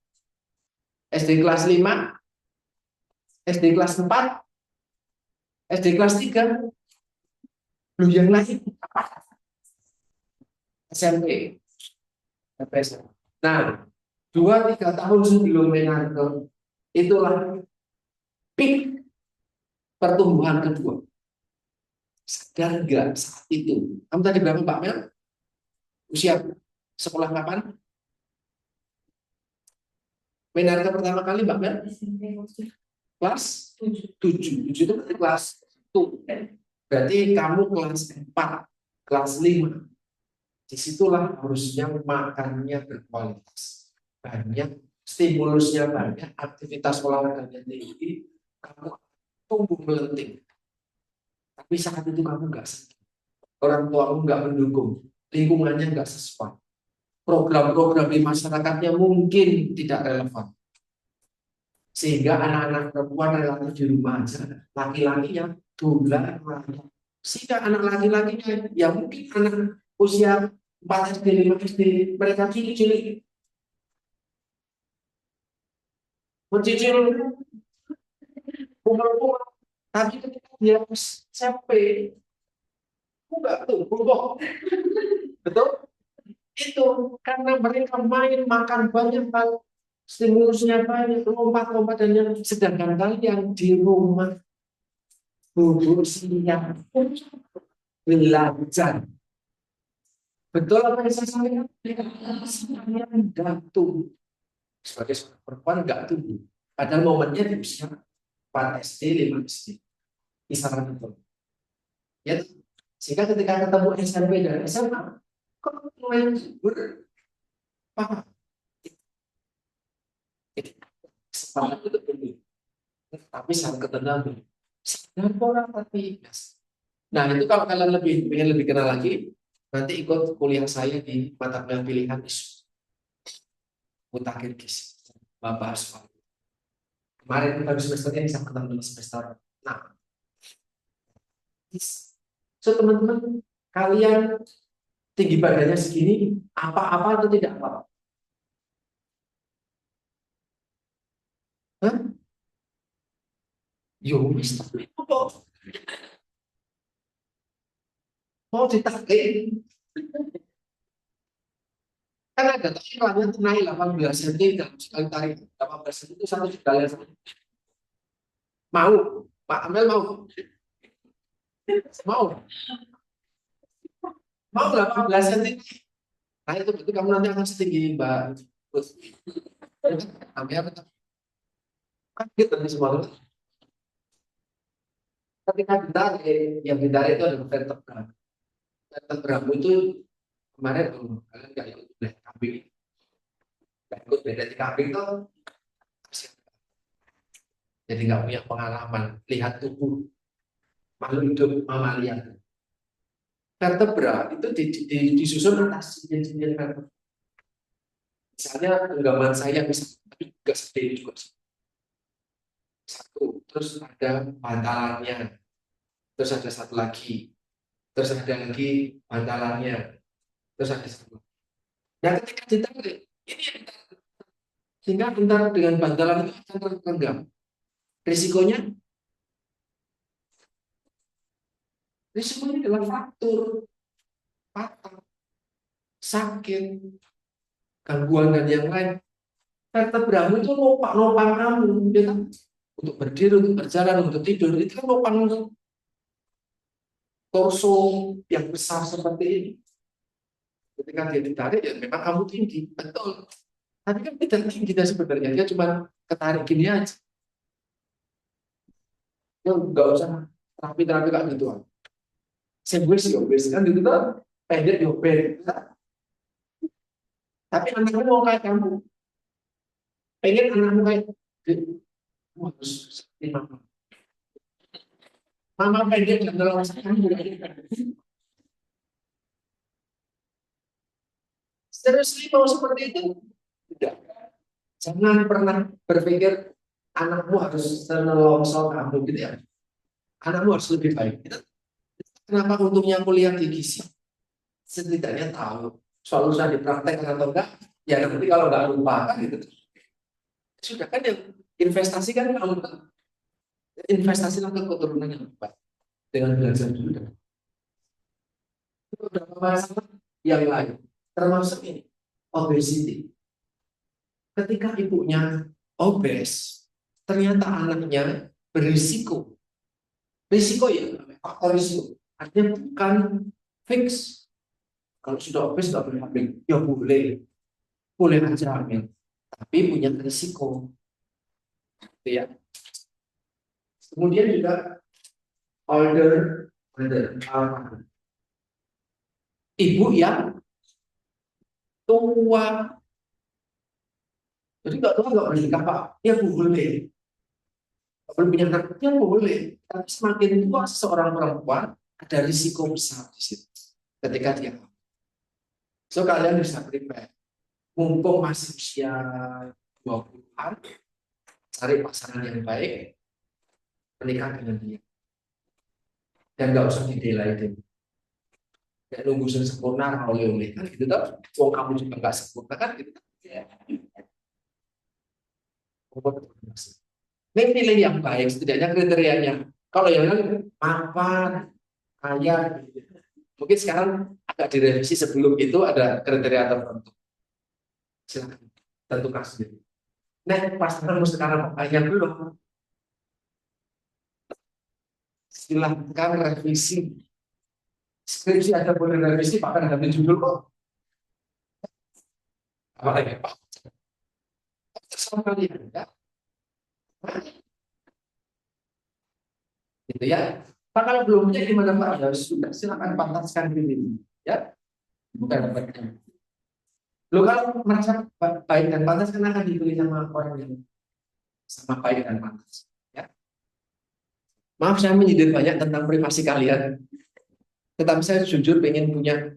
SD kelas 5, SD kelas 4, SD kelas 3. Lu yang lain SMP. Nah, 2-3 tahun sebelum Menardo itulah peak pertumbuhan kedua. Sadar nggak saat itu? Kamu tadi berapa Pak Mel? Usia sekolah kapan? Menardo pertama kali Mbak Mel? Kelas 7. 7 itu berarti kelas 1. Berarti kamu kelas 4, kelas 5. Disitulah harusnya makannya berkualitas. Banyak, stimulusnya banyak, aktivitas olahraganya tinggi, kamu tumbuh melenting. Tapi saat itu kamu nggak sedih. Orang tuamu nggak mendukung, lingkungannya nggak sesuai. Program-program di masyarakatnya mungkin tidak relevan. Sehingga anak-anak perempuan relatif di rumah aja, laki-lakinya dolar. Sehingga anak laki-lakinya, ya mungkin anak usia 4 SD, 5 SD, mereka cilik-cilik. Mencicil umur-umur. Tapi ketika dia SMP, enggak tuh, kok. Betul? Itu karena mereka main, makan banyak hal, stimulusnya banyak, lompat-lompat dan yang sedangkan kalian di rumah bubur siang belajar. Betul apa yang saya sampaikan? Kalian enggak tumbuh. Sebagai seorang perempuan enggak tumbuh. Padahal momennya di usia 4 SD, 5 SD. Kisaran itu. Ya, sehingga ketika ketemu SMP dan SMA, kok main bubur? Paham? Kesempatan itu tumbuh. Tapi saat ketemu, sadar orang tapi. Nah, itu kalau kalian ingin lebih kenal lagi, nanti ikut kuliah saya di mata kuliah pilihan isu mutakhir gizi. Bapak Asfal. Kemarin kita semester ini saya ketemu dengan semester 6. So teman-teman, kalian tinggi badannya segini, apa-apa atau tidak apa-apa? Hah? Yo, tapi apa? Mau ditarik? Kan ada tapi iklannya naik 18 cm dalam sekali tarik 18 cm itu 1 juta ya. Mau? Pak Amel mau? Mau? Mau 18 cm? Nah itu berarti kamu nanti akan setinggi Mbak Ruth. Amel apa? Kaget nanti semua tuh. Ketika ditarik, yang ditarik itu adalah vertebra. Vertebra itu kemarin kalian nggak ikut belajar kambing, nggak ikut belajar di kambing tuh, jadi nggak punya pengalaman lihat tubuh makhluk hidup mamalia. Vertebra itu disusun atas jenis vertebra. Misalnya genggaman saya bisa tapi juga gede juga. Satu, terus ada bantalannya, terus ada satu lagi, terus ada lagi bantalannya, terus ada satu. Nah ketika ditarik, ini yang ditarik. Sehingga bentar dengan bantalan itu akan tergenggam. Risikonya adalah fraktur, patah, sakit, gangguan dan yang lain. Vertebramu itu nopang kamu, ya kan? Untuk berdiri, untuk berjalan, untuk tidur, itu kan nopang torso yang besar seperti ini. Ketika dia ditarik, ya memang kamu tinggi, betul. Tapi kan tidak tinggi dia sebenarnya, dia cuma ketarik gini aja. Ya nggak usah terapi-terapi kayak gitu. Sembus ya, kan gitu kan, pendek ya, pendek. Tapi anakmu mau kayak kamu, pengen anakmu kayak harus seperti mama. Mama pendek dan dalam kamu juga serius mau seperti itu? Tidak. Jangan pernah berpikir anakmu harus senolongsor kamu gitu ya. Anakmu harus lebih baik. Kenapa untungnya kuliah di gizi? setidaknya tahu soal usaha dipraktekkan atau enggak, ya nanti kalau nggak lupa kan gitu. Sudah kan yang investasi kan kalau investasilah ke keturunan yang baik dengan belajar juga. Itu beberapa masalah yang lain, termasuk ini obesity. Ketika ibunya obes, ternyata anaknya berisiko. Risiko ya, faktor risiko. Artinya bukan fix. Kalau sudah obes nggak boleh hamil, ya boleh, boleh aja hamil, tapi punya risiko. Gitu ya. Kemudian juga older mother, ibu yang tua. Jadi nggak tua nggak boleh nikah pak, ya boleh. Kalau punya anaknya boleh, tapi semakin tua seorang perempuan ada risiko besar di situ ketika dia. So kalian bisa prepare, mumpung masih usia 20-an, cari pasangan yang baik, menikah dengan dia, dan nggak usah didelay deh. Kayak nunggu sempurna oleh kan gitu toh. Wong kamu juga nggak sempurna kan gitu. Ya. Ini pilih yang baik, setidaknya kriterianya. Kalau yang lain mapan, kaya, gitu. Mungkin sekarang agak direvisi, sebelum itu ada kriteria tertentu. Silakan tentukan sendiri. Nah, pasanganmu sekarang kaya belum? Silahkan revisi. Skripsi ada boleh revisi, bahkan ada judul kok. Apalagi Pak? Terserah kalian ya. Gitu ya. Pak kalau belum punya gimana Pak? Ya sudah, silakan pantaskan diri. Ya, bukan dapatnya. Lo kalau merasa baik dan pantas kan akan dipilih sama orang yang sama baik dan pantas. Ya. Maaf saya menyindir banyak tentang privasi kalian, tetapi saya jujur pengen punya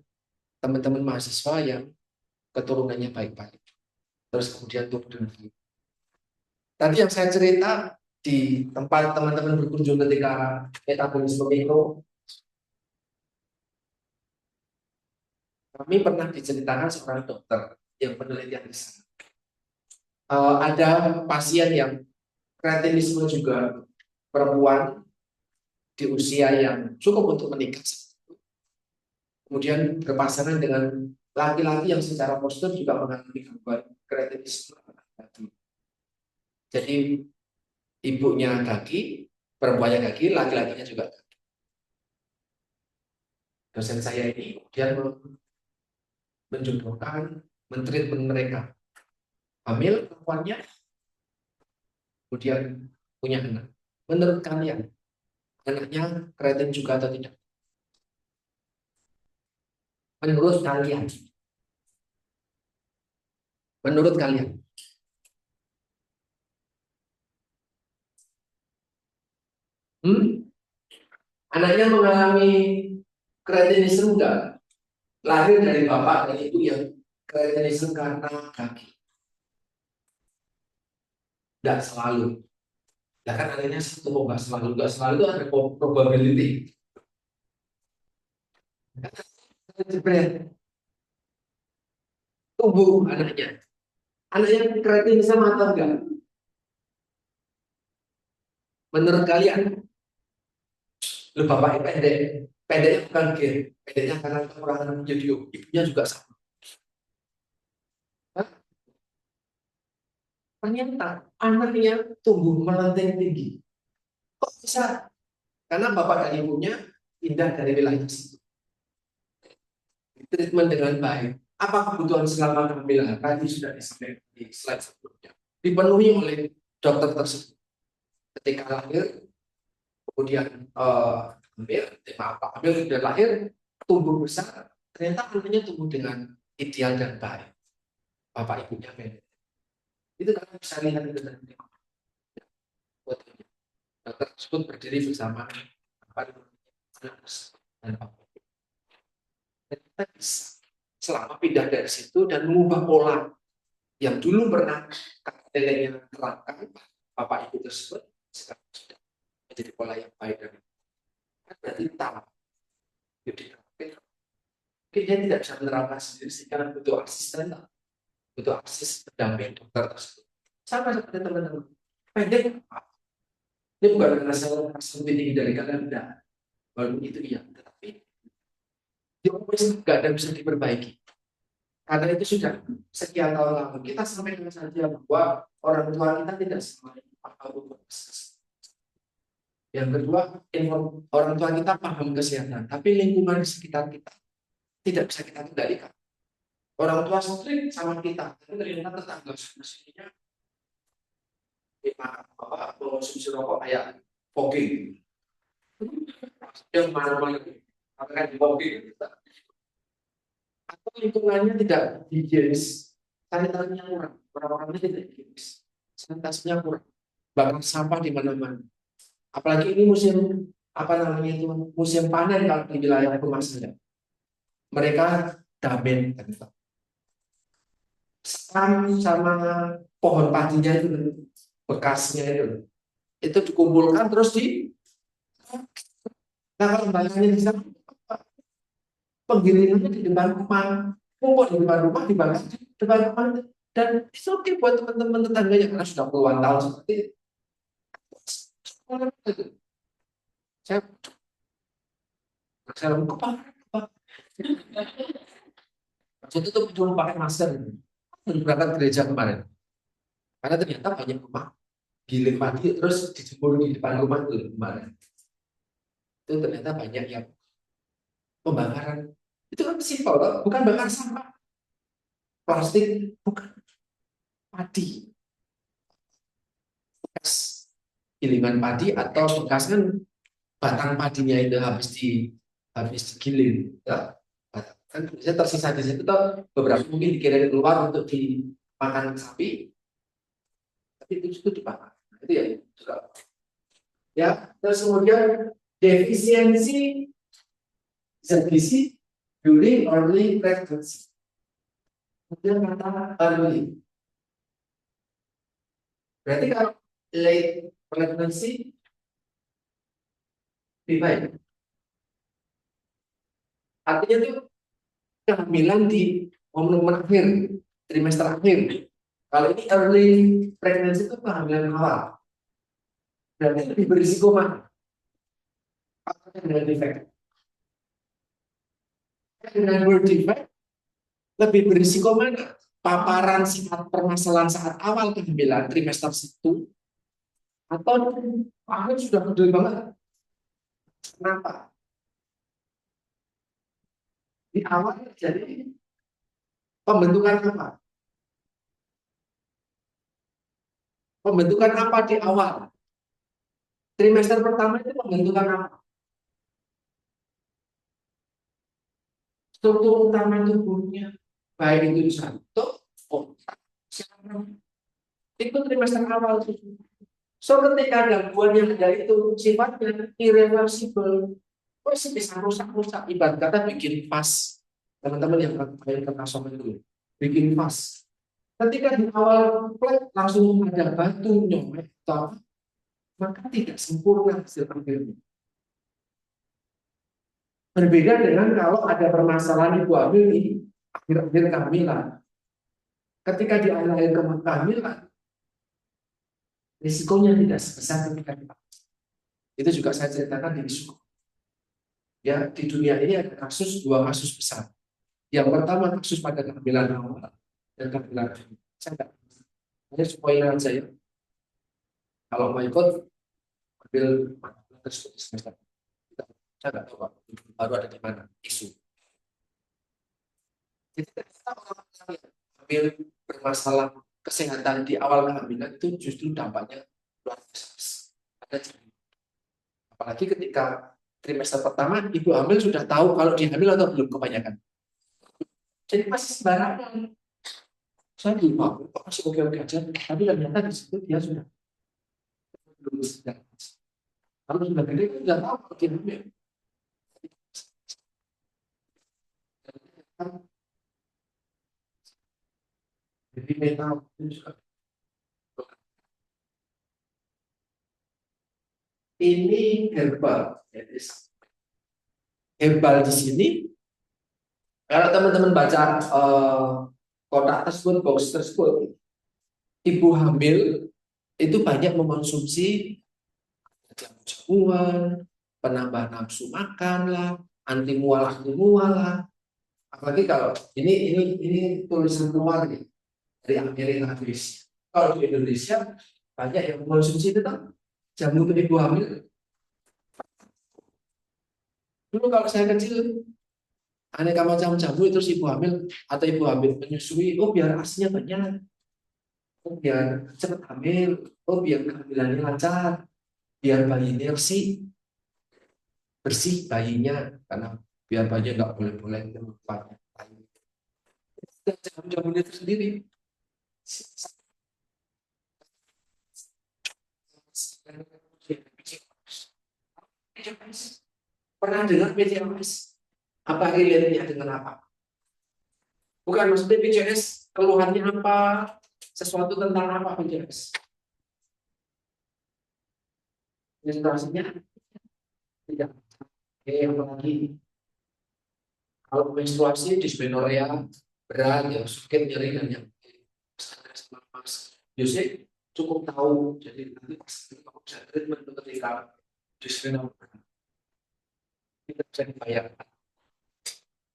teman-teman mahasiswa yang keturunannya baik-baik. Terus kemudian tumbuh dengan baik. Tadi yang saya cerita di tempat teman-teman berkunjung ketika metabolisme itu, kami pernah diceritakan seorang dokter yang penelitian di sana. Ada pasien yang kreatinisme juga, perempuan di usia yang cukup untuk menikah, kemudian berpasangan dengan laki-laki yang secara postur juga mengalami gangguan kreatinisme. Jadi ibunya kaki, perempuannya kaki, laki-lakinya juga kaki. Dosen saya ini kemudian menjodohkan, mentreatment mereka. Hamil perempuannya, kemudian punya anak. Menurut kalian, anaknya kreatif juga atau tidak? Menurut kalian? Menurut kalian? Hmm? Anaknya mengalami kreatinisme enggak? Lahir dari bapak dan ibu yang kreatinisme karena kaki? Enggak selalu. Nah kan anaknya satu enggak selalu. Enggak selalu itu ada probability. Tumbuh anaknya. Anaknya kreatinisme atau enggak? Menurut kalian? Lu bapaknya pendek. Pendeknya bukan gay. Pendeknya karena kekurangan video. Ibunya juga sama. Hah? Ternyata anaknya tumbuh melenteng tinggi. Kok bisa? Karena bapak dan ibunya pindah dari wilayah situ. Treatment dengan baik. Apa kebutuhan selama kehamilan? Tadi sudah disampaikan di slide sebelumnya. Dipenuhi oleh dokter tersebut. Ketika lahir, kemudian hamil sudah lahir, tumbuh besar, ternyata anaknya tumbuh dengan ideal dan baik. Bapak ibunya pendek. Itu kalian bisa lihat itu nanti. Dokter tersebut berdiri bersama anak dan bapak. Kita bisa selama pindah dari situ dan mengubah pola yang dulu pernah neneknya terapkan, bapak ibu tersebut sekarang sudah menjadi pola yang baik dan berarti tahu. Jadi mungkin dia tidak bisa menerapkan sendiri sehingga butuh asisten, butuh akses pendamping dokter tersebut. Sama seperti teman-teman. Pendek, ini bukan karena saya lebih tinggi dari kalian, tidak. Walaupun itu iya, tetapi dia nggak ada bisa diperbaiki. Karena itu sudah sekian tahun lalu. Kita sampaikan saja bahwa orang tua kita tidak semuanya paham. Yang kedua, orang tua kita paham kesehatan, tapi lingkungan di sekitar kita tidak bisa kita kendalikan. Orang tua strict sama kita, tapi ternyata tetangga sini konsumsi rokok kayak fogging. Yang mana-mana akan di fogging. Atau lingkungannya tidak higienis, sanitasinya kurang, orang-orangnya tidak higienis, sanitasinya kurang, bahkan sampah di mana-mana. Apalagi ini musim apa namanya itu musim panen kalau di wilayah rumah saya. Mereka damen sama pohon padinya itu bekasnya itu dikumpulkan terus di nah kalau bayangin di sana penggilingannya di depan rumah, kumpul di depan rumah, dibakar di depan rumah, dan itu oke buat teman-teman tetangganya karena sudah puluhan tahun seperti itu. Saya kepala saya tutup cuma pakai masker berangkat gereja kemarin karena ternyata banyak rumah giling padi terus dijemur di depan rumah itu kemarin itu ternyata banyak yang pembakaran itu kan simpel bukan bakar sampah plastik, bukan padi bekas gilingan padi atau bekas kan batang padinya itu habis digiling ya. Kan bisa tersisa di situ tuh beberapa mungkin dikirim keluar untuk dimakan sapi tapi itu dipakai nah, itu ya juga ya terus kemudian defisiensi zat gizi during early pregnancy kemudian kata early berarti kalau late pregnancy lebih baik artinya itu kehamilan di momen-momen akhir trimester akhir kalau ini early pregnancy itu kehamilan awal berarti lebih berisiko mana dengan defect dengan birth defect lebih berisiko mana paparan saat permasalahan saat awal kehamilan trimester 1 atau akhir sudah gede banget kenapa di awal jadi pembentukan apa di awal trimester pertama itu pembentukan apa struktur utama tubuhnya baik itu jantung otak itu trimester awal so ketika gangguan yang ada itu sifatnya irreversible bisa rusak-rusak ibarat kata bikin pas teman-teman yang ke kasom itu bikin pas ketika di awal plek langsung ada batu nyampe maka tidak sempurna hasil akhirnya berbeda dengan kalau ada permasalahan ibu hamil di akhir-akhir kehamilan ketika di akhir-akhir kehamilan risikonya tidak sebesar ketika kita itu juga saya ceritakan di isu ya di dunia ini ada dua kasus besar yang pertama kasus pada kehamilan awal dan kehamilan akhir saya tidak hanya spoiler aja ya kalau mau ikut ambil tersebut semester saya nggak tahu baru ada di mana isu jadi ternyata orang yang ambil bermasalah kesehatan di awal kehamilan itu justru dampaknya luar biasa ada apalagi ketika trimester pertama ibu hamil sudah tahu kalau dia hamil atau belum kebanyakan jadi masih sembarangan saya belum tahu masih oke-oke aja tapi ternyata di situ dia sudah belum sedang kalau sudah gede sudah tahu kalau dia hamil jadi mental ini herbal herbal di sini Kalau teman-teman baca kotak tersebut, box tersebut, ibu hamil itu banyak mengkonsumsi jamu-jamuan, penambah nafsu makan lah, anti mual lah. Apalagi kalau ini tulisan luar nih, dari Amerika Inggris. Kalau di Indonesia banyak yang mengkonsumsi itu kan jamu untuk ibu hamil. Dulu kalau saya kecil, aneka macam jamu itu si ibu hamil atau ibu hamil menyusui, oh biar asinya banyak, oh biar cepat hamil, oh biar kehamilannya lancar, biar bayinya bersih bayinya, karena biar bayinya nggak boleh-boleh banyak. Jamu-jamu itu sendiri. Pernah dengar PCOS? Apa relate-nya dengan apa? Bukan, maksudnya PCOS keluhannya apa? Sesuatu tentang apa PCOS? Ilustrasinya tidak. Oke, apalagi kalau menstruasi, dismenorrea, berat, ya, sakit, nyeri, dan yang Yusuf cukup tahu. Jadi nanti pas kamu bisa treatment ketika dismenorrea tidak bisa dibayar.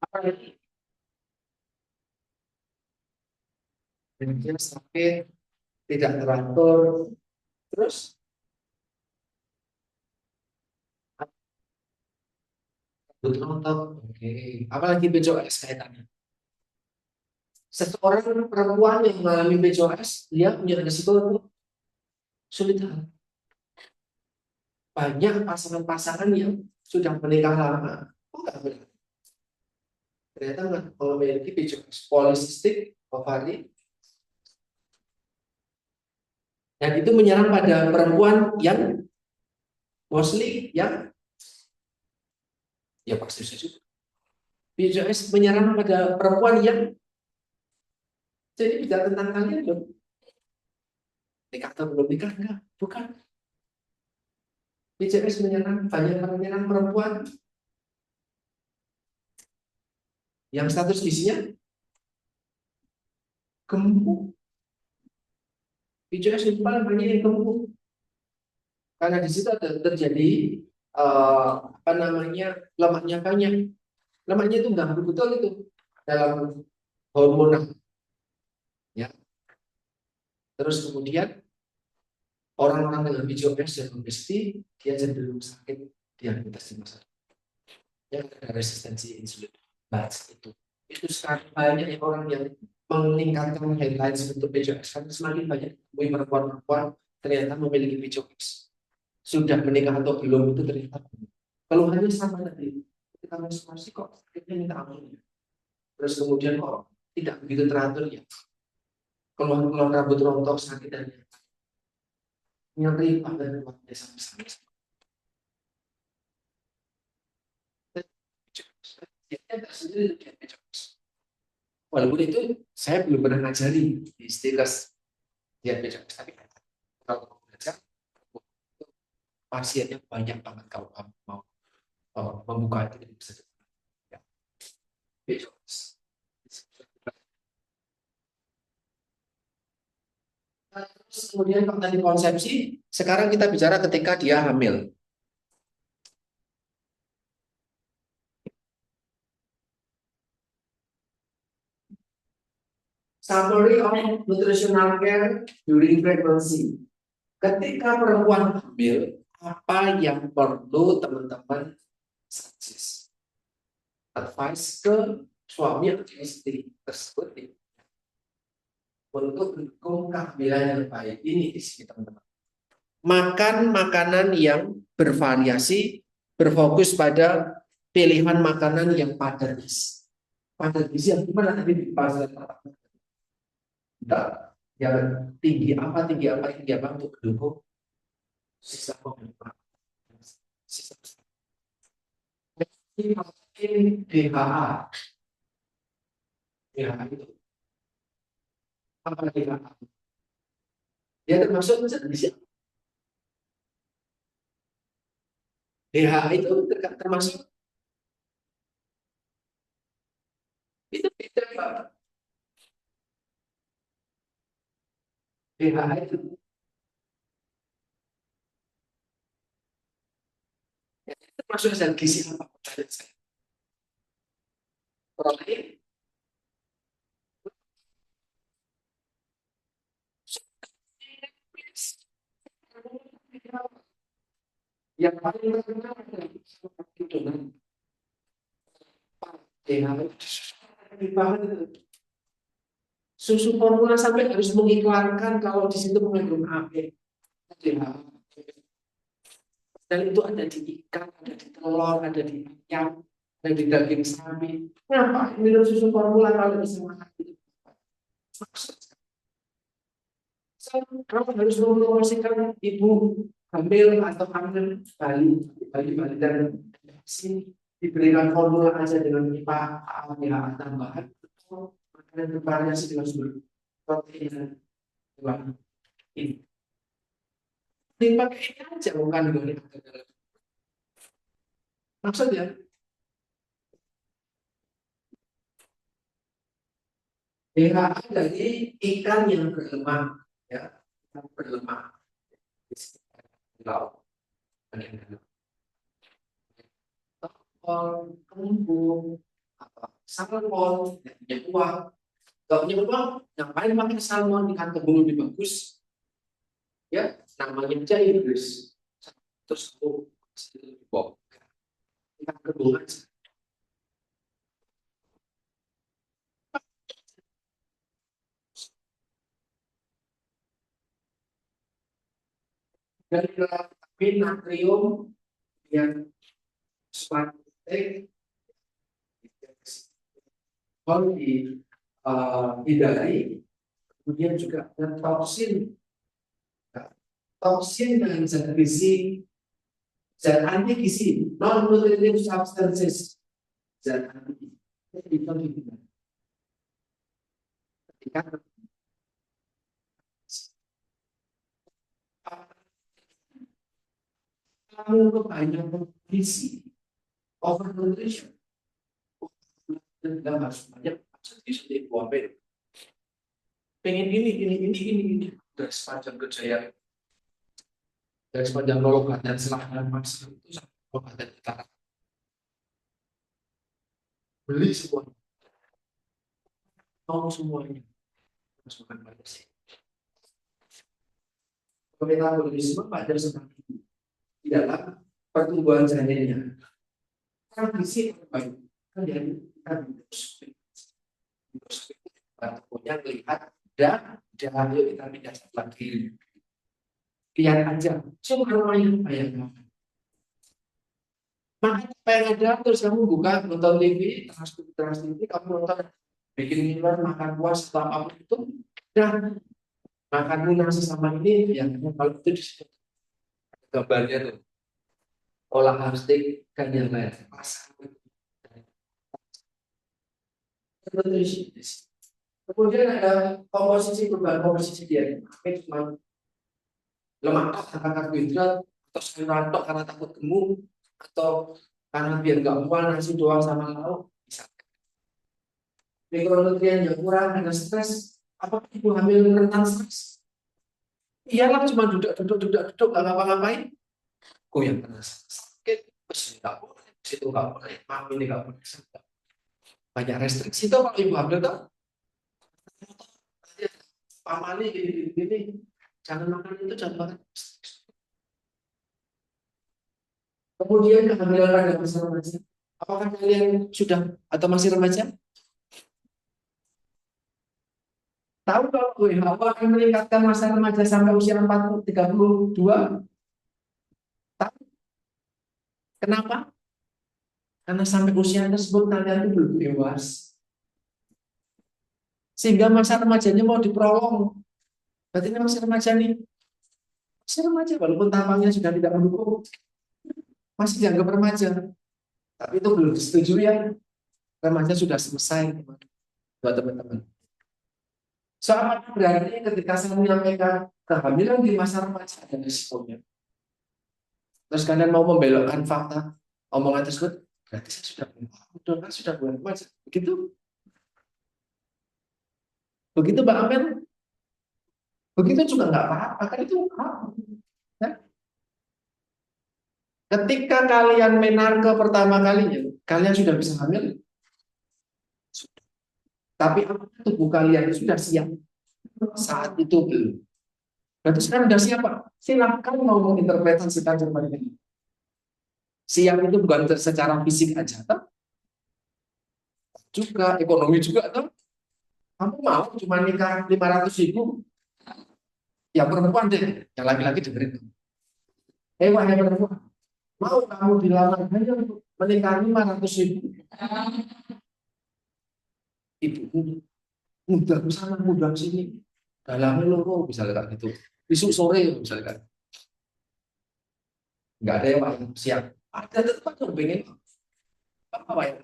Apa lagi? Dia sakit, tidak teratur, terus butuh nonton. Oke, apalagi PCOS kaitannya. Seseorang perempuan yang mengalami PCOS, dia punya risiko untuk sulit hamil. Banyak pasangan-pasangan yang sudah menikah lama, kok nggak hamil? Ternyata nggak memiliki PCOS, polycystic ovary, dan itu menyerang pada perempuan yang mostly yang ya pasti saya juga. PCOS menyerang pada perempuan yang jadi tidak tentang kalian dong. Nikah atau belum nikah enggak? Bukan. PCOS menyerang perempuan yang status gizinya gemuk. PCOS itu paling banyak yang gemuk karena di situ ada terjadi apa namanya lemaknya banyak. Lemaknya itu mengganggu betul itu dalam hormonal. Ya. Terus kemudian orang-orang dengan PCOS dan obesity dia cenderung sakit diabetes di masa yang ada resistensi insulin. Nah, itu sekarang banyak orang yang meningkatkan headlines untuk PCOS karena semakin banyak perempuan-perempuan ternyata memiliki PCOS. Sudah menikah atau belum itu ternyata keluhannya sama tadi. Ketika menstruasi kok sakitnya minta ampun. Terus kemudian kok tidak begitu teratur ya. Keluhan-keluhan rambut rontok, sakit dan nyeri pada luar biasa besar. Walaupun itu saya belum pernah ngajari di status diabetes, tapi kalau belajar pasiennya banyak banget kalau kamu mau membuka itu bisa. Ya. Terus kemudian kalau tadi konsepsi, sekarang kita bicara ketika dia hamil. Summary of nutritional care during pregnancy. Ketika perempuan hamil, apa yang perlu teman-teman suggest? Advice ke suami atau istri tersebut untuk mendukung kehamilan yang baik. Ini di sini teman-teman. Makan makanan yang bervariasi, berfokus pada pilihan makanan yang padat gizi. Padat gizi yang gimana tadi di pasal yang tinggi apa untuk mendukung sistem pembentukan sistem ini DHA. DHA itu apa DHA? Dia termasuk zat gizi. DHA itu termasuk Itu beda Pak. BHA itu termasuk zat gizi apa? Pertanyaan saya. Protein, yang paling terkenal adalah itu kan. BHA susu formula sampai harus mengiklankan kalau di situ mengandung AB. Dan itu ada di ikan, ada di telur, ada di ayam, ada di daging sapi. Kenapa minum susu formula kalau bisa makan itu? Kamu harus mempromosikan ibu hamil atau hamil Bali dan sini diberikan formula aja dengan IPA, APH tambahan, makanan bervariasi dengan sumber protein ini. Dipakai ini aja bukan dengan maksudnya DHA dari ikan yang berlemak, ya, yang berlemak di laut, kembung, salmon, yang punya uang. Kalau punya uang, ngapain pakai salmon ikan kembung lebih bagus? Ya, namanya aja Inggris. Terus ikan kembung aja. Dan natrium yang semakin kalau dihindari, kemudian juga ada toksin, dan zat gizi, zat anti gizi, non nutritive substances, zat anti gizi itu dihindari. Ketika kamu kebanyakan gizi, overnutrition, dan harus banyak gizi dibuat. Pengen ini dari sepanjang kejayaan, dari sepanjang Kabupaten Selatan Mas itu sampai Kabupaten Utara beli semua, mau semuanya harus makan banyak sih. Metabolisme pada semakin di dalam pertumbuhan janinnya. Kan gizi baik kan jadi kan punya melihat dan ayo kita pindah lagi. Lihat aja, cuma yang bayangkan. Makanya pengen ada terus kamu buka nonton TV, Trans TV, kamu nonton bikin ngiler makan puas setelah apa itu, dan makan nasi sama ini, ya kalau itu di situ gambarnya tuh olahan steak dan yang lain pasang nutrisinis. Kemudian ada perubahan komposisi dia. Ini cuma lemak tok karena karbohidrat, atau sayuran tok karena takut gemuk, atau karena biar nggak mual nasi doang sama lauk, bisa. Mikronutrien yang kurang, ada stres. Apakah ibu hamil rentan stres? Iyalah, cuma duduk nggak ngapa-ngapain. Kok yang kena sakit, terus nggak boleh, situ nggak boleh, mami ini nggak boleh. Banyak restriksi tuh kalau ibu hamil tuh. Pamali gini, jangan makan itu, jangan makan. Kemudian kehamilan pada masa remaja. Apakah kalian sudah atau masih remaja? Tahu kalau WHO akan meningkatkan masa remaja sampai usia 32? Tahu? Kenapa? Karena sampai usia tersebut kalian itu belum dewasa. Sehingga masa remajanya mau diprolong. Berarti ini masih remaja nih. Masih remaja, walaupun tampangnya sudah tidak mendukung. Masih dianggap remaja. Tapi itu belum disetujui ya. Remaja sudah selesai buat teman-teman. Soal berarti ketika saya menyampaikan kehamilan di masa remaja ada risikonya. Terus kalian mau membelokkan fakta omongan tersebut, berarti saya sudah bukan remaja. Begitu? Begitu Mbak Amel, begitu juga nggak apa-apa, kan itu apa? Ya. Ketika kalian menarke pertama kalinya, kalian sudah bisa hamil, tapi tubuh kalian sudah siap saat itu belum. Berarti sekarang sudah siap, Pak. Silahkan mau menginterpretasikan seperti ini. Siap itu bukan secara fisik aja, tapi juga ekonomi juga, tuh. Kamu mau cuma nikah 500.000, ya perempuan deh, yang laki-laki dengerin. Wahai perempuan, mau kamu dilamar hanya untuk menikah 500.000, ibu mudah ke sana, mudah sini, dalamnya loro misalkan itu, besok sore misalkan, nggak ada yang siap, ada tetap yang pengen apa yang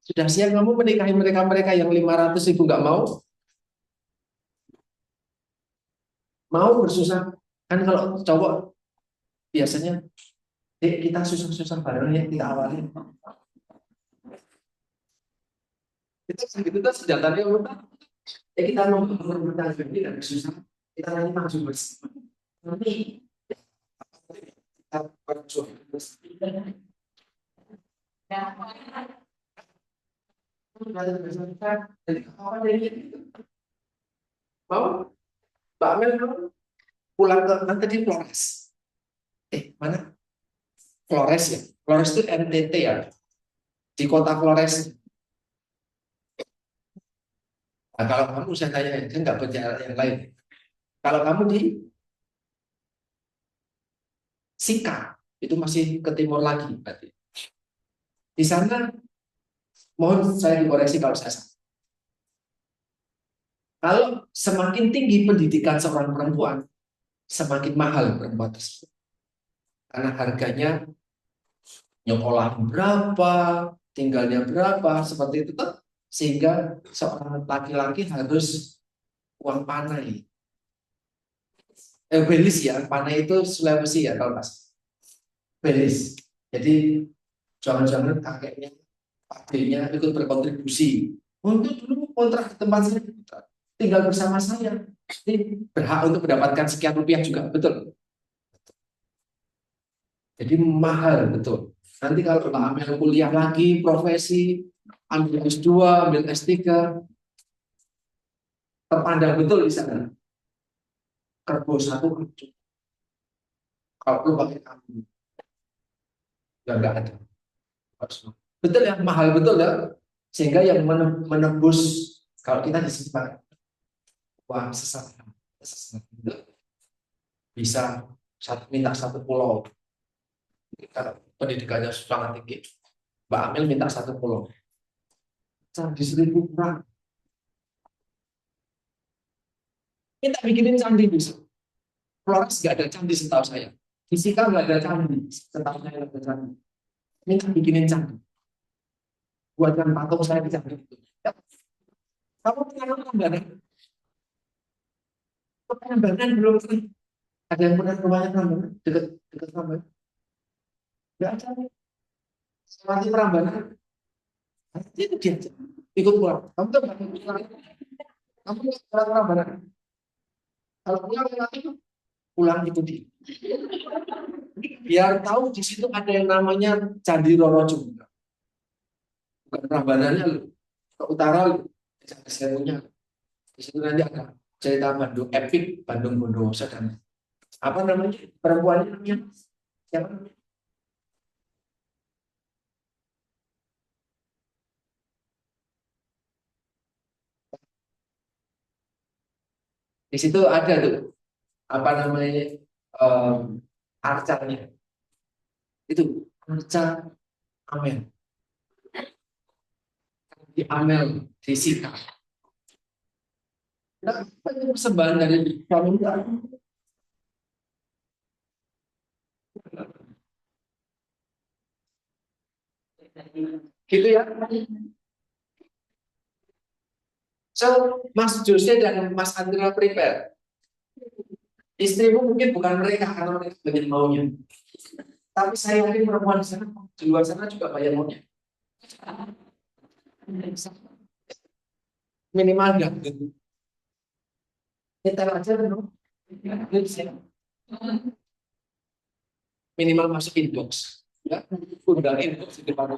sudah siap kamu menikahi mereka yang 500.000 nggak mau bersusah, kan kalau cowok biasanya kita susah-susah bareng ya, kita awalin itu kita senjatanya udah, kita mau bertanya ini dan susah, kita nanti maju bersama, nanti kita berjuang bersama. Mau Mbak Amel pulang ke nanti di Flores, mana Flores ya, Flores itu NTT ya, di kota Flores. Nah, kalau kamu saya tanya, saya nggak bicara yang lain, kalau kamu di Sika itu masih ke timur lagi berarti. Di sana mohon saya dikoreksi kalau saya salah. Kalau semakin tinggi pendidikan seorang perempuan, semakin mahal perempuan tersebut. Karena harganya nyekolah berapa, tinggalnya berapa, seperti itu tuh. Sehingga seorang laki-laki harus uang panai. Belis ya, panai itu Sulawesi ya kalau mas. Belis. Jadi jangan-jangan kakeknya, adiknya ikut berkontribusi. Untuk dulu kontrak di tempat saya tinggal bersama saya. Jadi berhak untuk mendapatkan sekian rupiah juga, betul. Jadi mahal, betul. Nanti kalau Pak Amel kuliah lagi, profesi, ambil S2, ambil S3, terpandang betul di sana. Kerbo satu, kalau perlu pakai kamu, ya nggak ada. Betul ya, mahal betul ya. Sehingga yang menembus, kalau kita disimpan uang sesaat, bisa minta satu pulau. Kalau pendidikannya sangat tinggi, Mbak Amel minta satu pulau. Candi 1.000 kurang. Kita bikinin candi bisa. Flores nggak ada candi setahu saya. Di Sika nggak ada candi, setahu saya nggak ada candi. Minta bikinin candi. Buatkan patung saya di candi itu. Ya. Kamu pernah Prambanan? Prambanan belum pernah. Ada yang pernah rumahnya Prambanan? Dekat Prambanan? Nggak ada. Seperti Prambanan. Itu dia. Ikut pulang. Kamu tuh pulang. Kamu nggak pulang Prambanan. Kalau pulang itu pulang ikuti. Biar tahu di situ ada yang namanya Candi Roro juga. Bukan Prambanannya loh. Ke utara loh. Candi Sewunya. Di situ nanti ada cerita Bandung epic, Bandung Bondowoso dan apa namanya perempuannya namanya siapa? Di situ ada tuh apa namanya arcanya itu arca Amel di Amel di Sika. Nah, persembahan dari kami gitu ya. So, Mas Jose dan Mas Andrea prepare. Istrimu mungkin bukan mereka karena mereka banyak maunya. Tapi saya yakin perempuan di sana, di luar sana juga banyak maunya. minimal enggak. Kita aja dong. Minimal masuk inbox. Ya, undang inbox di depan.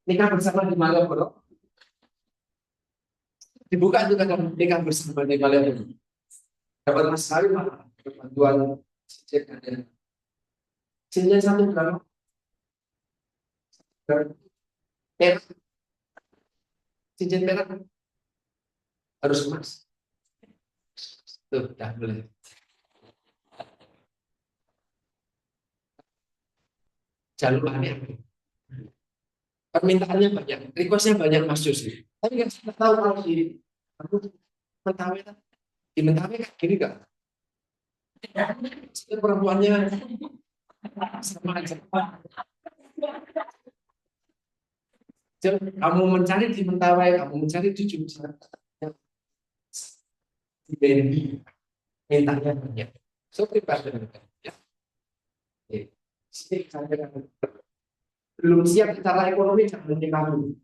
Nikah bersama di Malioboro. Dibuka juga kan nikah bersama di Malioboro. Dapat mas kawin mah bantuan cincin ada. Cincin satu berapa? Perak. Cincin perak harus emas. Tuh, dah boleh. Jalur aneh. Permintaannya banyak, requestnya banyak Mas Josi. Tapi nggak saya tahu kalau di aku Mentawai kan, di Mentawai kan gini kan, perempuannya sama aja. Kamu mencari di Mentawai, kamu mencari di Jogja, di BNI, mintanya banyak. So prepare dengan ya. Sini saya belum siap secara ekonomi jangan menikah dulu.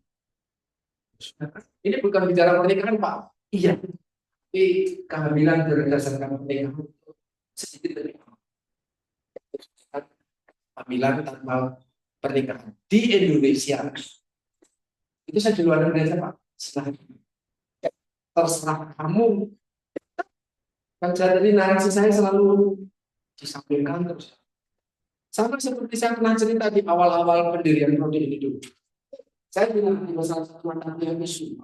Ini bukan bicara pernikahan Pak. Iya, tapi kehamilan berdasarkan pernikahan sedikit dari kehamilan tanpa pernikahan di Indonesia itu saya di luar negeri aja Pak. Silahkan. Terserah kamu. Kan jadi narasi saya selalu disampaikan terus. Sama seperti saya pernah cerita di awal-awal pendirian proyek ini dulu. Saya bilang di salah satu mata kuliah isu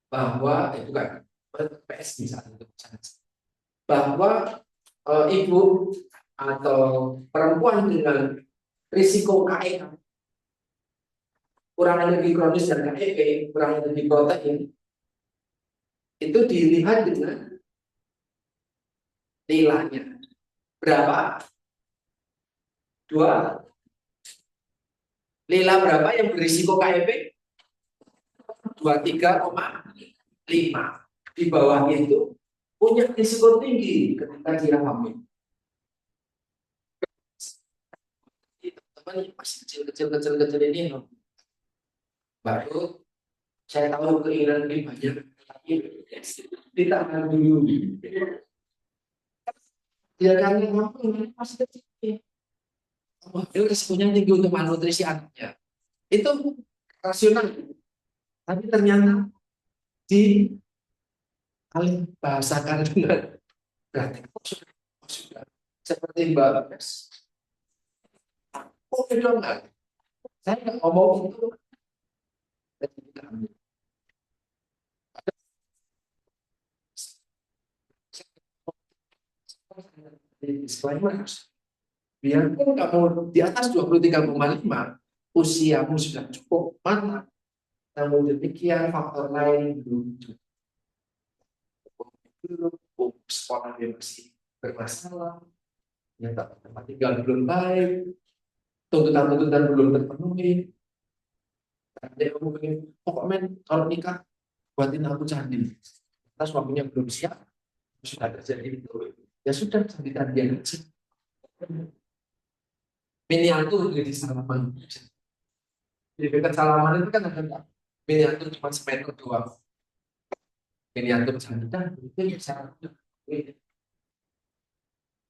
bahwa itu kan PS misalnya bahwa ibu atau perempuan dengan risiko KE kurang energi kronis dan KEP kurang energi protein itu dilihat dengan nilainya berapa dua lila berapa yang berisiko KEP 23,5 di bawahnya itu punya risiko tinggi ketika dia hamil. Teman masih kecil ini baru saya tahu keinginan ini banyak tapi ditahan dulu ya karena mampu masih kecil itu risikonya tinggi untuk malnutrisi anaknya itu rasional tapi ternyata di alih bahasakan dengan berarti sudah seperti Mbak Bes oh enggak saya nggak ngomong itu disclaimer biarpun kamu di atas 23,5 usiamu sudah cukup matang namun demikian faktor lain belum sekolah yang masih bermasalah ya tempat tinggal belum baik tuntutan-tuntutan belum terpenuhi dia kamu pengen pokoknya kalau nikah buatin aku candi kita suaminya belum siap sudah terjadi itu ya sudah candi-candian aja miniatur jadi salaman di dekat salaman itu kan ada miniatur cuma semeter doang miniatur candidan itu bisa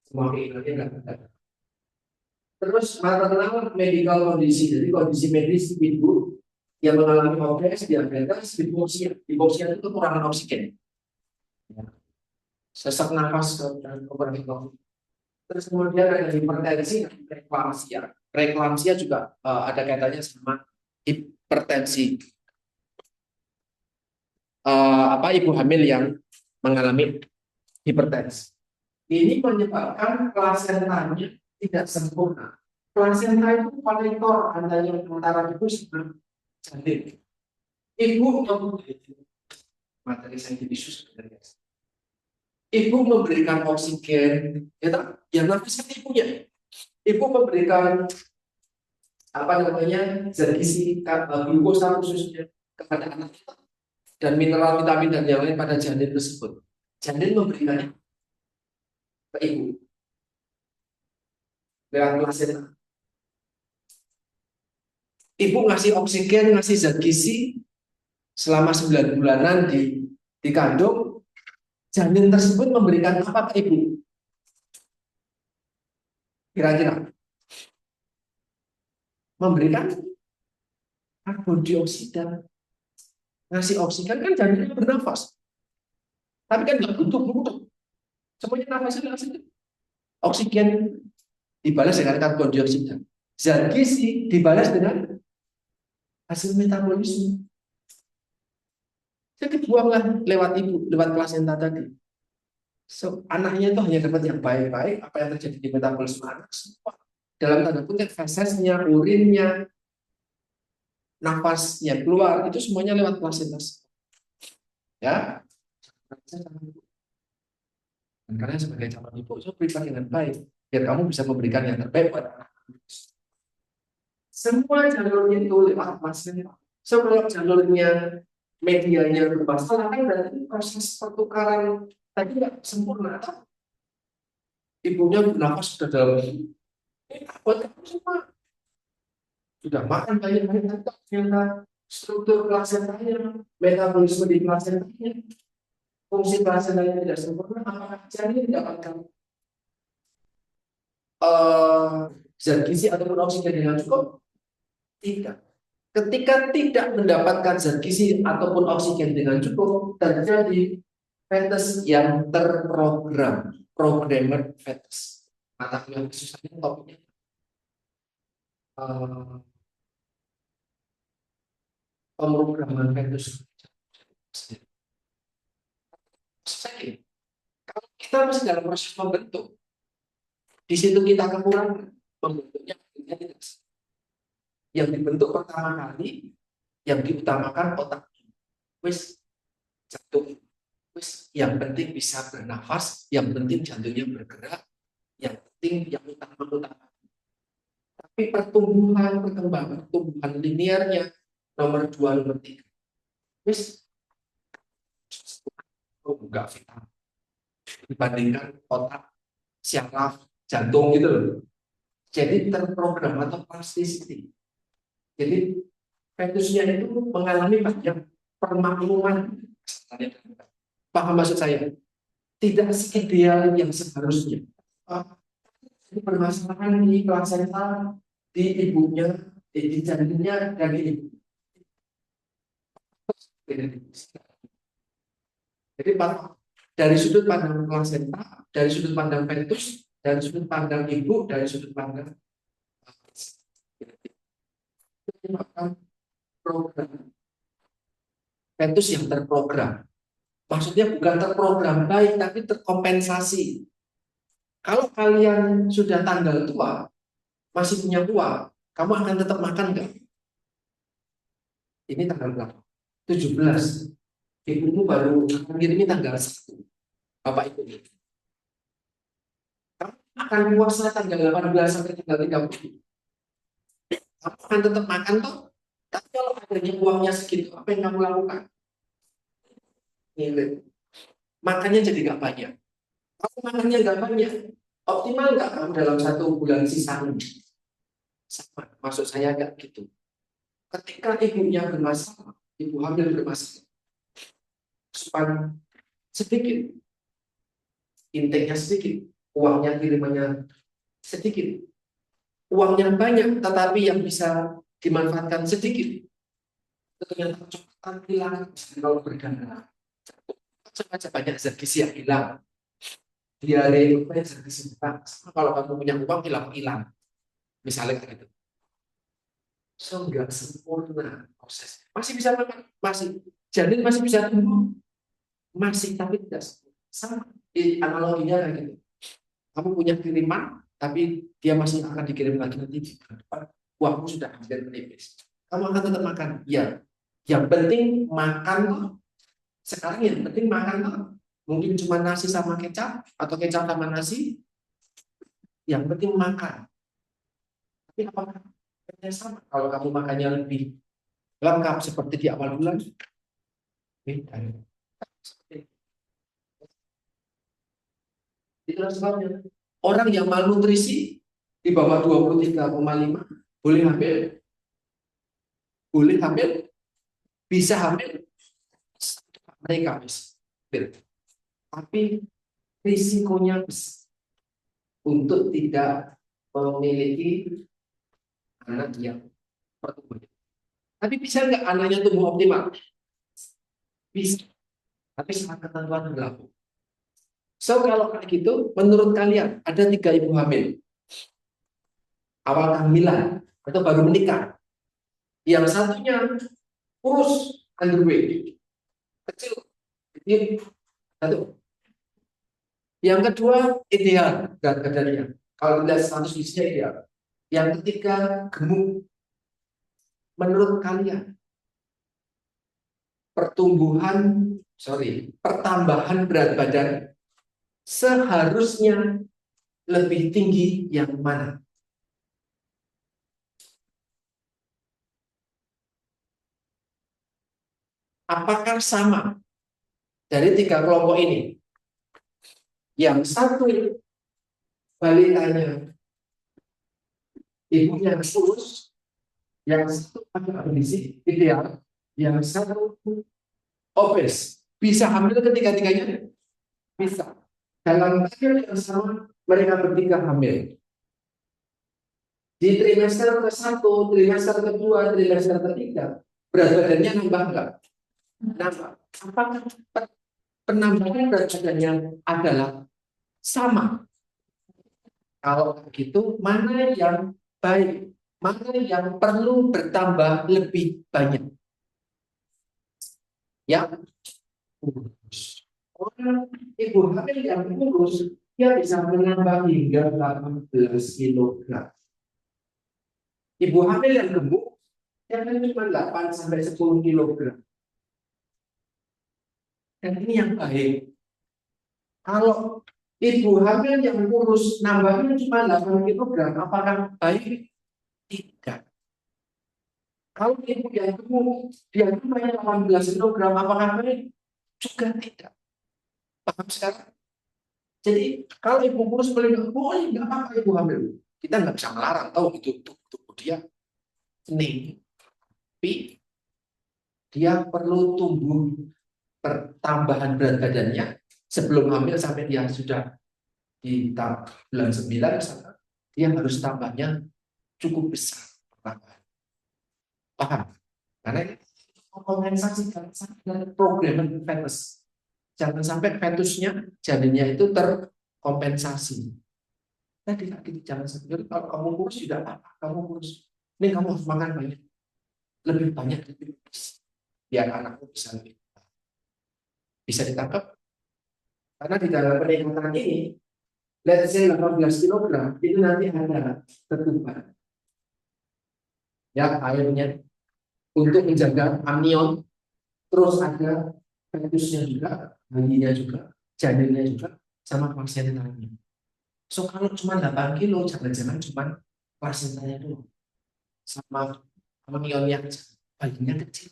semua keinginannya nggak ada. Terus maternal medical kondisi, jadi kondisi medis ibu yang mengalami obes, diabetes, hipoksia itu kekurangan oksigen, sesak nafas dan kekurangan. Terus kemudian ada hipertensi dan preeklamsia. Preeklamsia juga ada kaitannya sama hipertensi. Ibu hamil yang mengalami hipertensi. Ini menyebabkan plasentanya tidak sempurna. Plasenta itu konektor antara ibu sama janin. Ibu materi saintifis ibu memberikan oksigen, yang nafas kan ibunya. Ibu memberikan zat gizi, glukosa khususnya kepada anak kita dan mineral, vitamin dan yang lain pada janin tersebut. Janin memberikannya ke ibu lewat plasenta. Ibu ngasih oksigen, ngasih zat gizi selama 9 bulanan dikandung, janin tersebut memberikan apa ke ibu? Kira-kira memberikan karbon dioksida. Ngasih oksigen kan janinnya bernafas, tapi kan nggak butuh. Semuanya nafasnya langsung. Oksigen dibalas dengan karbon dioksida. Zat gizi dibalas dengan hasil metabolisme. Jadi buanglah lewat ibu, lewat plasenta tadi. So, anaknya itu hanya dapat yang baik-baik, apa yang terjadi di metabolisme anak semua. Dalam tanda kutip, fesesnya, urinnya, nafasnya keluar, itu semuanya lewat plasenta. Ya, dan kalian sebagai calon ibu, so berikan dengan baik, biar kamu bisa memberikan yang terbaik pada anak. Semua jalurnya itu lewat plasenta. So, kalau jalurnya medianya bermasalah, kan berarti proses pertukaran tadi nggak sempurna. Atau ibunya bernafas sudah dalam buat kamu semua sudah makan banyak-banyak, ternyata struktur plasentanya, metabolisme di plasentanya, fungsi plasentanya tidak sempurna, apakah janin mendapatkan zat gizi ataupun oksigen dengan cukup? Tidak. Ketika tidak mendapatkan zat gizi ataupun oksigen dengan cukup, terjadi fetus yang terprogram, programmer fetus. Mata kuliah khususnya topiknya pemrograman fetus. Kalau kita masih dalam proses membentuk, di situ kita kekurangan membentuknya identitas. Yang dibentuk pertama kali, yang diutamakan otak, wis jantung, wis yang penting bisa bernafas, yang penting jantungnya bergerak, yang penting yang utama. Tapi pertumbuhan, perkembangan, pertumbuhan linearnya nomor 2, nomor 3, wis enggak vital dibandingkan otak, syaraf, jantung gitu loh. Jadi terprogram atau plasticity. Jadi fetusnya itu mengalami banyak permakmuran. Paham maksud saya? Tidak seideal yang seharusnya. Ini permasalahan di plasenta, di ibunya, di janinnya, dan di ibu. Jadi dari sudut pandang plasenta, dari sudut pandang fetus, dari sudut pandang ibu, dari sudut pandang program fetus yang terprogram. Maksudnya bukan terprogram baik, tapi terkompensasi. Kalau kalian sudah tanggal tua, masih punya uang, kamu akan tetap makan nggak? Ini tanggal berapa? 17. Ibumu baru ini tanggal 1. Bapak ibu. Kamu akan puasa tanggal 18 sampai tanggal 30. Kamu akan tetap makan toh? Tapi kalau adanya uangnya segitu, apa yang kamu lakukan? Ini. Makannya jadi nggak banyak. Kalau makannya nggak banyak, optimal nggak kamu dalam 1 bulan sisanya? Sama, maksud saya nggak gitu. Ketika ibunya bermasalah, ibu hamil bermasalah, asupan sedikit, intake-nya sedikit, uangnya kirimannya sedikit, uangnya banyak, tetapi yang bisa dimanfaatkan sedikit. Ternyata cepat hilang kalau berdarah. Macam-macam banyak zat gizi yang hilang. Diare itu banyak zat gizi hilang. Kalau kamu punya uang hilang. Misalnya gitu. So nggak sempurna proses. Masih bisa makan, masih janin masih bisa tumbuh, masih tapi tidak sama. Analoginya kayak gitu. Kamu punya kiriman, tapi dia masih akan dikirim lagi nanti di depan. Uangmu sudah hampir menipis. Kamu akan tetap makan, ya. Yang penting makan tuh. Sekarang yang penting makan tuh. Mungkin cuma nasi sama kecap atau kecap sama nasi. Yang penting makan. Tapi apakah sama kalau kamu makannya lebih lengkap seperti di awal bulan? Beda. Itulah sebabnya orang yang malnutrisi di bawah 23,5 boleh hamil. boleh hamil, bisa hamil, mereka bisa hamil. Tapi risikonya besar untuk tidak memiliki anak yang pertumbuhan. Tapi bisa nggak anaknya tumbuh optimal? Bisa. Tapi sangat ketentuan berlaku. So kalau kayak gitu, menurut kalian ada 3 ibu hamil, awal kehamilan atau baru menikah, yang satunya kurus, underweight, kecil, ini satu. Yang kedua ideal berat badannya, kalau lihat status gizinya ideal. Yang ketiga gemuk. Menurut kalian pertambahan berat badan seharusnya lebih tinggi yang mana? Apakah sama dari 3 kelompok ini? Yang satu balitanya ibunya kurus, yang satu agak bergizi ideal, yang satu obes. Bisa hamil ketiga-tiganya? Bisa. Dalam periode yang sama mereka bertiga hamil. Di trimester ke-1, trimester kedua, trimester ketiga, berat badannya nambah enggak? Nambah. Apakah penambahan berat badannya adalah sama? Kalau begitu, mana yang baik? Mana yang perlu bertambah lebih banyak? Yang kurus. Orang ibu hamil yang kurus, dia bisa menambah hingga 18 kg. Ibu hamil yang gemuk, dia kan cuma 8 sampai 10 kg. Dan ini yang baik. Kalau ibu hamil yang kurus nambahnya cuma 8 kg, apakah baik? Tidak. Kalau ibu yang gemuk dia nambahnya 18 kg, apakah baik? Juga tidak. Paham sekarang? Jadi kalau ibu kurus boleh nggak apa-apa ibu hamil. Kita nggak bisa melarang, tahu itu tubuh dia nih. Tapi dia perlu tumbuh pertambahan berat badannya sebelum hamil sampai dia sudah di bulan 9 misalnya, dia harus tambahnya cukup besar. Paham? Karena ini kompensasi dengan program fetus. Jangan sampai fetusnya, janinnya itu terkompensasi. Tadi gitu, jangan sampai kalau kamu kurus tidak apa-apa, kamu kurus. Ini kamu harus makan banyak, lebih banyak, lebih biar anakmu bisa ditangkap. Karena di dalam peningkatan ini, let's say 18 kg, itu nanti ada ketuban. Ya, airnya untuk menjaga amnion, terus ada fetusnya juga, bayinya juga, janinnya juga, sama plasentanya. So kalau cuma 8 kilo, jangan-jangan cuma plasentanya dulu, sama amnionnya, bayinya kecil.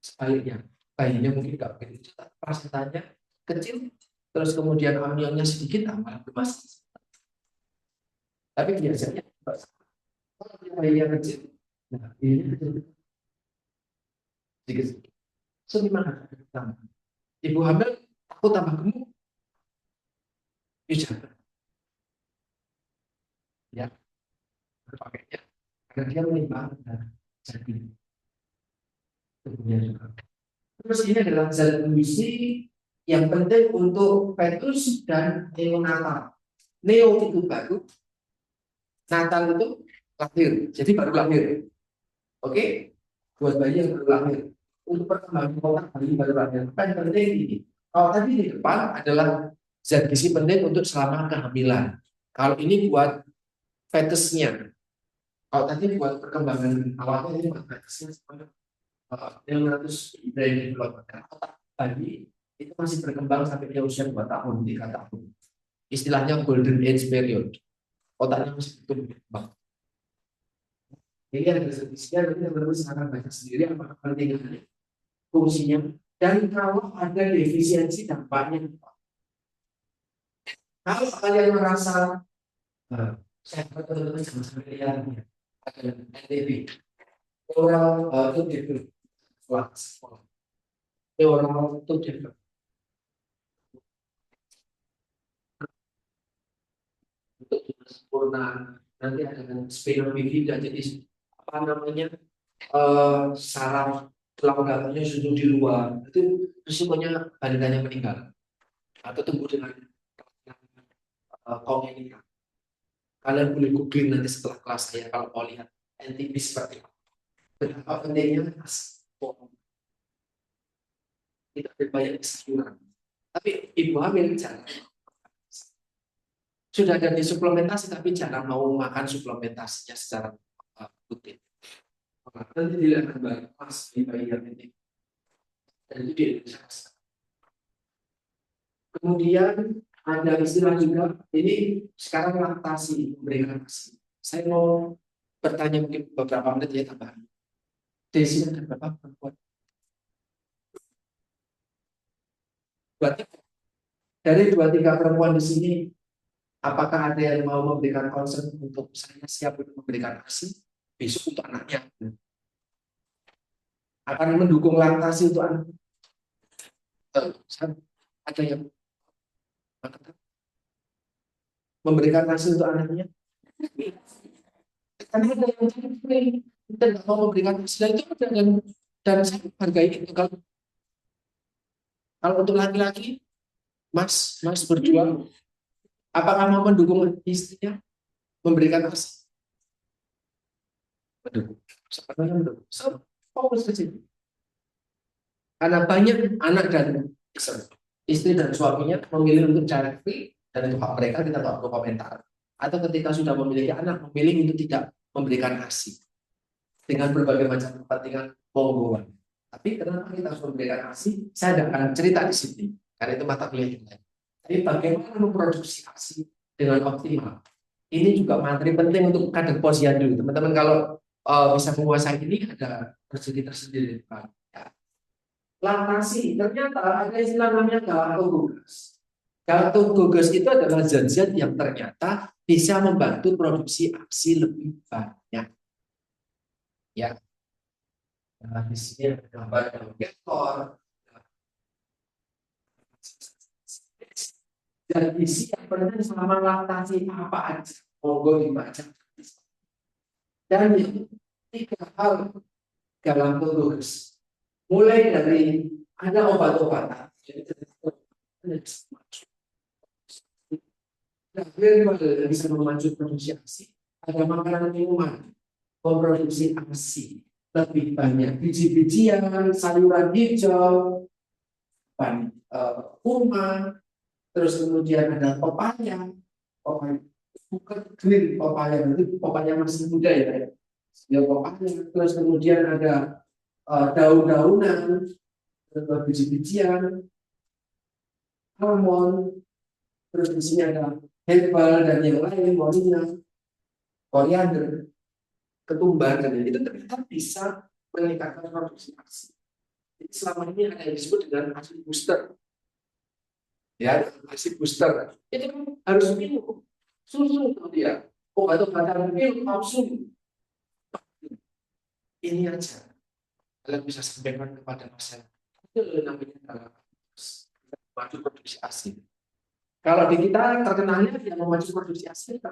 Sebaliknya, bayinya mungkin nggak begitu, tapi plasentanya kecil, terus kemudian amnionnya sedikit, malah bermasalah. Tapi biasanya kalau bayinya kecil, nah ini kecil sedikit. So gimana? Ibu hamil takut tambah gemuk, ya jangan. Ya, berpakainya karena dia menimbang jadi tubuhnya juga. Terus ini adalah zat gizi yang penting untuk fetus dan neonatal. Neo itu baru, natal itu lahir, jadi baru lahir. Oke, buat bayi yang baru lahir. Untuk perkembangan otak bayi baru lahir. Apa yang penting ini? Kalau tadi di depan adalah zat gizi penting untuk selama kehamilan. Kalau ini buat fetusnya. Kalau tadi buat perkembangan awalnya ini buat fetusnya sama 500 brain development. Otak bayi itu masih berkembang sampai dia usia 2 tahun, 3 tahun. Istilahnya golden age period. Otaknya masih berkembang. Ini ada sedikitnya, nanti teman-teman akan baca sendiri apa kepentingannya, fungsinya, dan kalau ada defisiensi dampaknya. Kalau kalian merasa saya teman-teman jangan sampai lihat, NTB, oral to develop, oral to develop. Untuk sempurna nanti ada spinal bifida, jadi apa namanya saraf tulang belakangnya sudah di luar, itu risikonya badannya meninggal atau tumbuh dengan kongenital. Kalian boleh googling nanti setelah kelas saya kalau mau lihat NTB seperti apa. Betapa pentingnya tidak berbanyak sayuran. Tapi ibu hamil jangan. Sudah ada di suplementasi tapi jangan mau makan suplementasinya secara rutin. Nanti dilihat kembali pas di bayi yang ini. Dan itu di Indonesia. Kemudian ada istilah juga, ini sekarang laktasi, memberikan ASI. Saya mau bertanya mungkin beberapa menit ya tambahan. Desi ada berapa perempuan? Berarti dari 2-3 perempuan di sini, apakah ada yang mau memberikan concern untuk saya siap untuk memberikan ASI besok untuk anaknya? Akan mendukung laktasi untuk anak? Ada yang memberikan ASI untuk anaknya? Karena ada yang dan mau memberikan ASI itu ada dan saya hargai itu. Kalau untuk laki-laki, Mas berjuang, apakah mau mendukung istrinya memberikan ASI? Mendukung. Sebenarnya mendukung. Fokus ke situ. Karena banyak anak dan istri dan suaminya memilih untuk child free, dan itu hak mereka, kita tidak perlu komentar. Atau ketika sudah memiliki anak, memilih untuk tidak memberikan ASI dengan berbagai macam kepentingan monggoan. Tapi kenapa kita harus memberikan ASI? Saya tidak akan cerita di sini, karena itu mata kuliah yang lain. Tapi bagaimana memproduksi ASI dengan optimal? Ini juga materi penting untuk kader posyandu. Teman-teman kalau bisa menguasai ini, ada prosedur tersendiri. Ya. Laktasi, ternyata ada istilah namanya galactogogas. Galactogogas itu adalah zat-zat yang ternyata bisa membantu produksi ASI lebih banyak. Ya. Nah, di sini ada gambar vektor. Dan isi yang penting selama laktasi apa aja, monggo dibaca. Dan itu 3 hal galactogogas. Mulai dari ada obat-obatan, bisa memacu produksi ASI. Ada makanan minuman memproduksi ASI lebih banyak, biji-bijian, sayuran hijau, kurma, terus kemudian ada pepaya, bukan green pepaya, itu pepaya masih muda ya, pepaya. Terus kemudian ada daun-daunan, biji-bijian, almond, terus di sini ada herbal dan yang lain, moringa, koriander, ketumbar, dan itu ternyata bisa meningkatkan produksi ASI. Jadi selama ini ada yang disebut dengan ASI booster. Ya, ASI booster. Itu kan harus minum susu dia. Obat-obatan minum kapsul. Ini aja kalian bisa sampaikan kepada masyarakat. Itu namanya adalah maju produksi ASI. Kalau di kita terkenalnya yang memacu produksi ASI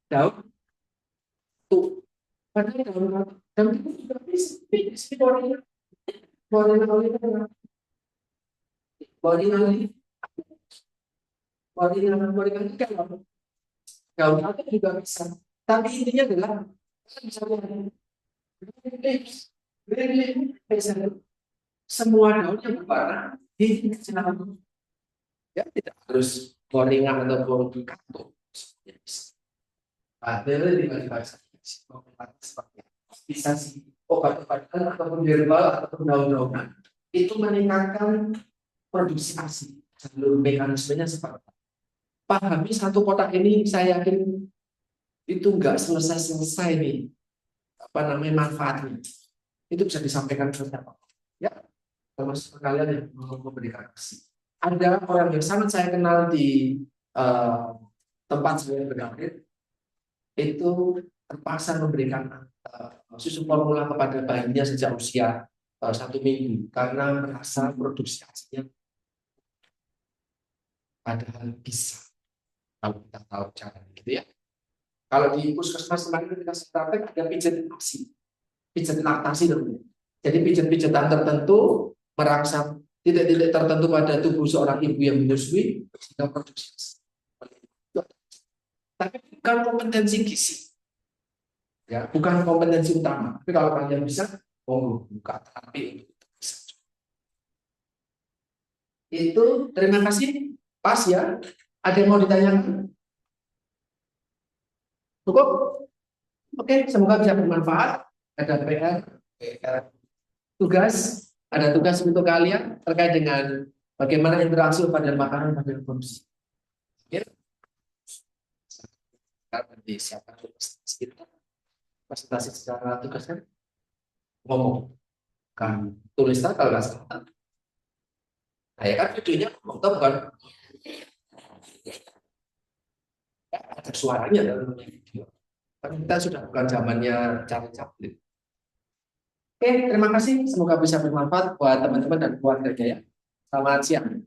daun tuh. Padahal daun itu juga bisa moringa itu daun apa juga bisa. Tapi intinya adalah bisa semua daun yang berwarna di sinar. Ya, tidak harus moringa atau kartu. Ada di bahasa bisa sih obat-obatan ataupun herbal ataupun daun-daunan itu meningkatkan produksi ASI. Jalur mekanismenya seperti apa? Pahami satu kotak ini, saya yakin itu nggak selesai nih apa namanya manfaatnya. Itu bisa disampaikan ke siapa? Ya, termasuk kalian yang mau memberikan ASI. Ada orang yang sangat saya kenal di tempat saya berkarir, itu terpaksa memberikan susu formula kepada bayinya sejak usia 1 minggu karena merasa produksi asinya padahal bisa kalau kita tahu cara gitu ya. Kalau di puskesmas kemarin kita praktek ada pijat laktasi namanya. Jadi pijat-pijatan tertentu merangsang titik-titik tertentu pada tubuh seorang ibu yang menyusui sehingga produksi ASI. Tapi bukan kompetensi gizi, ya, bukan kompetensi utama. Tapi kalau kalian bisa, buka terapi untuk bisa. Itu terima kasih, pas ya. Ada yang mau ditanyakan? Cukup? Oke, semoga bisa bermanfaat. Ada PR, tugas, ada tugas untuk kalian terkait dengan bagaimana interaksi pada makanan pada konsumsi. Ya. Nanti siapa kita presentasi secara tugasnya ngomong kan tulis kalau nggak salah. Nah ya kan videonya ngomong kan ya, ada suaranya dalam video. Kan kita sudah bukan zamannya cari caplit. Oke, terima kasih. Semoga bisa bermanfaat buat teman-teman dan keluarga ya. Selamat siang.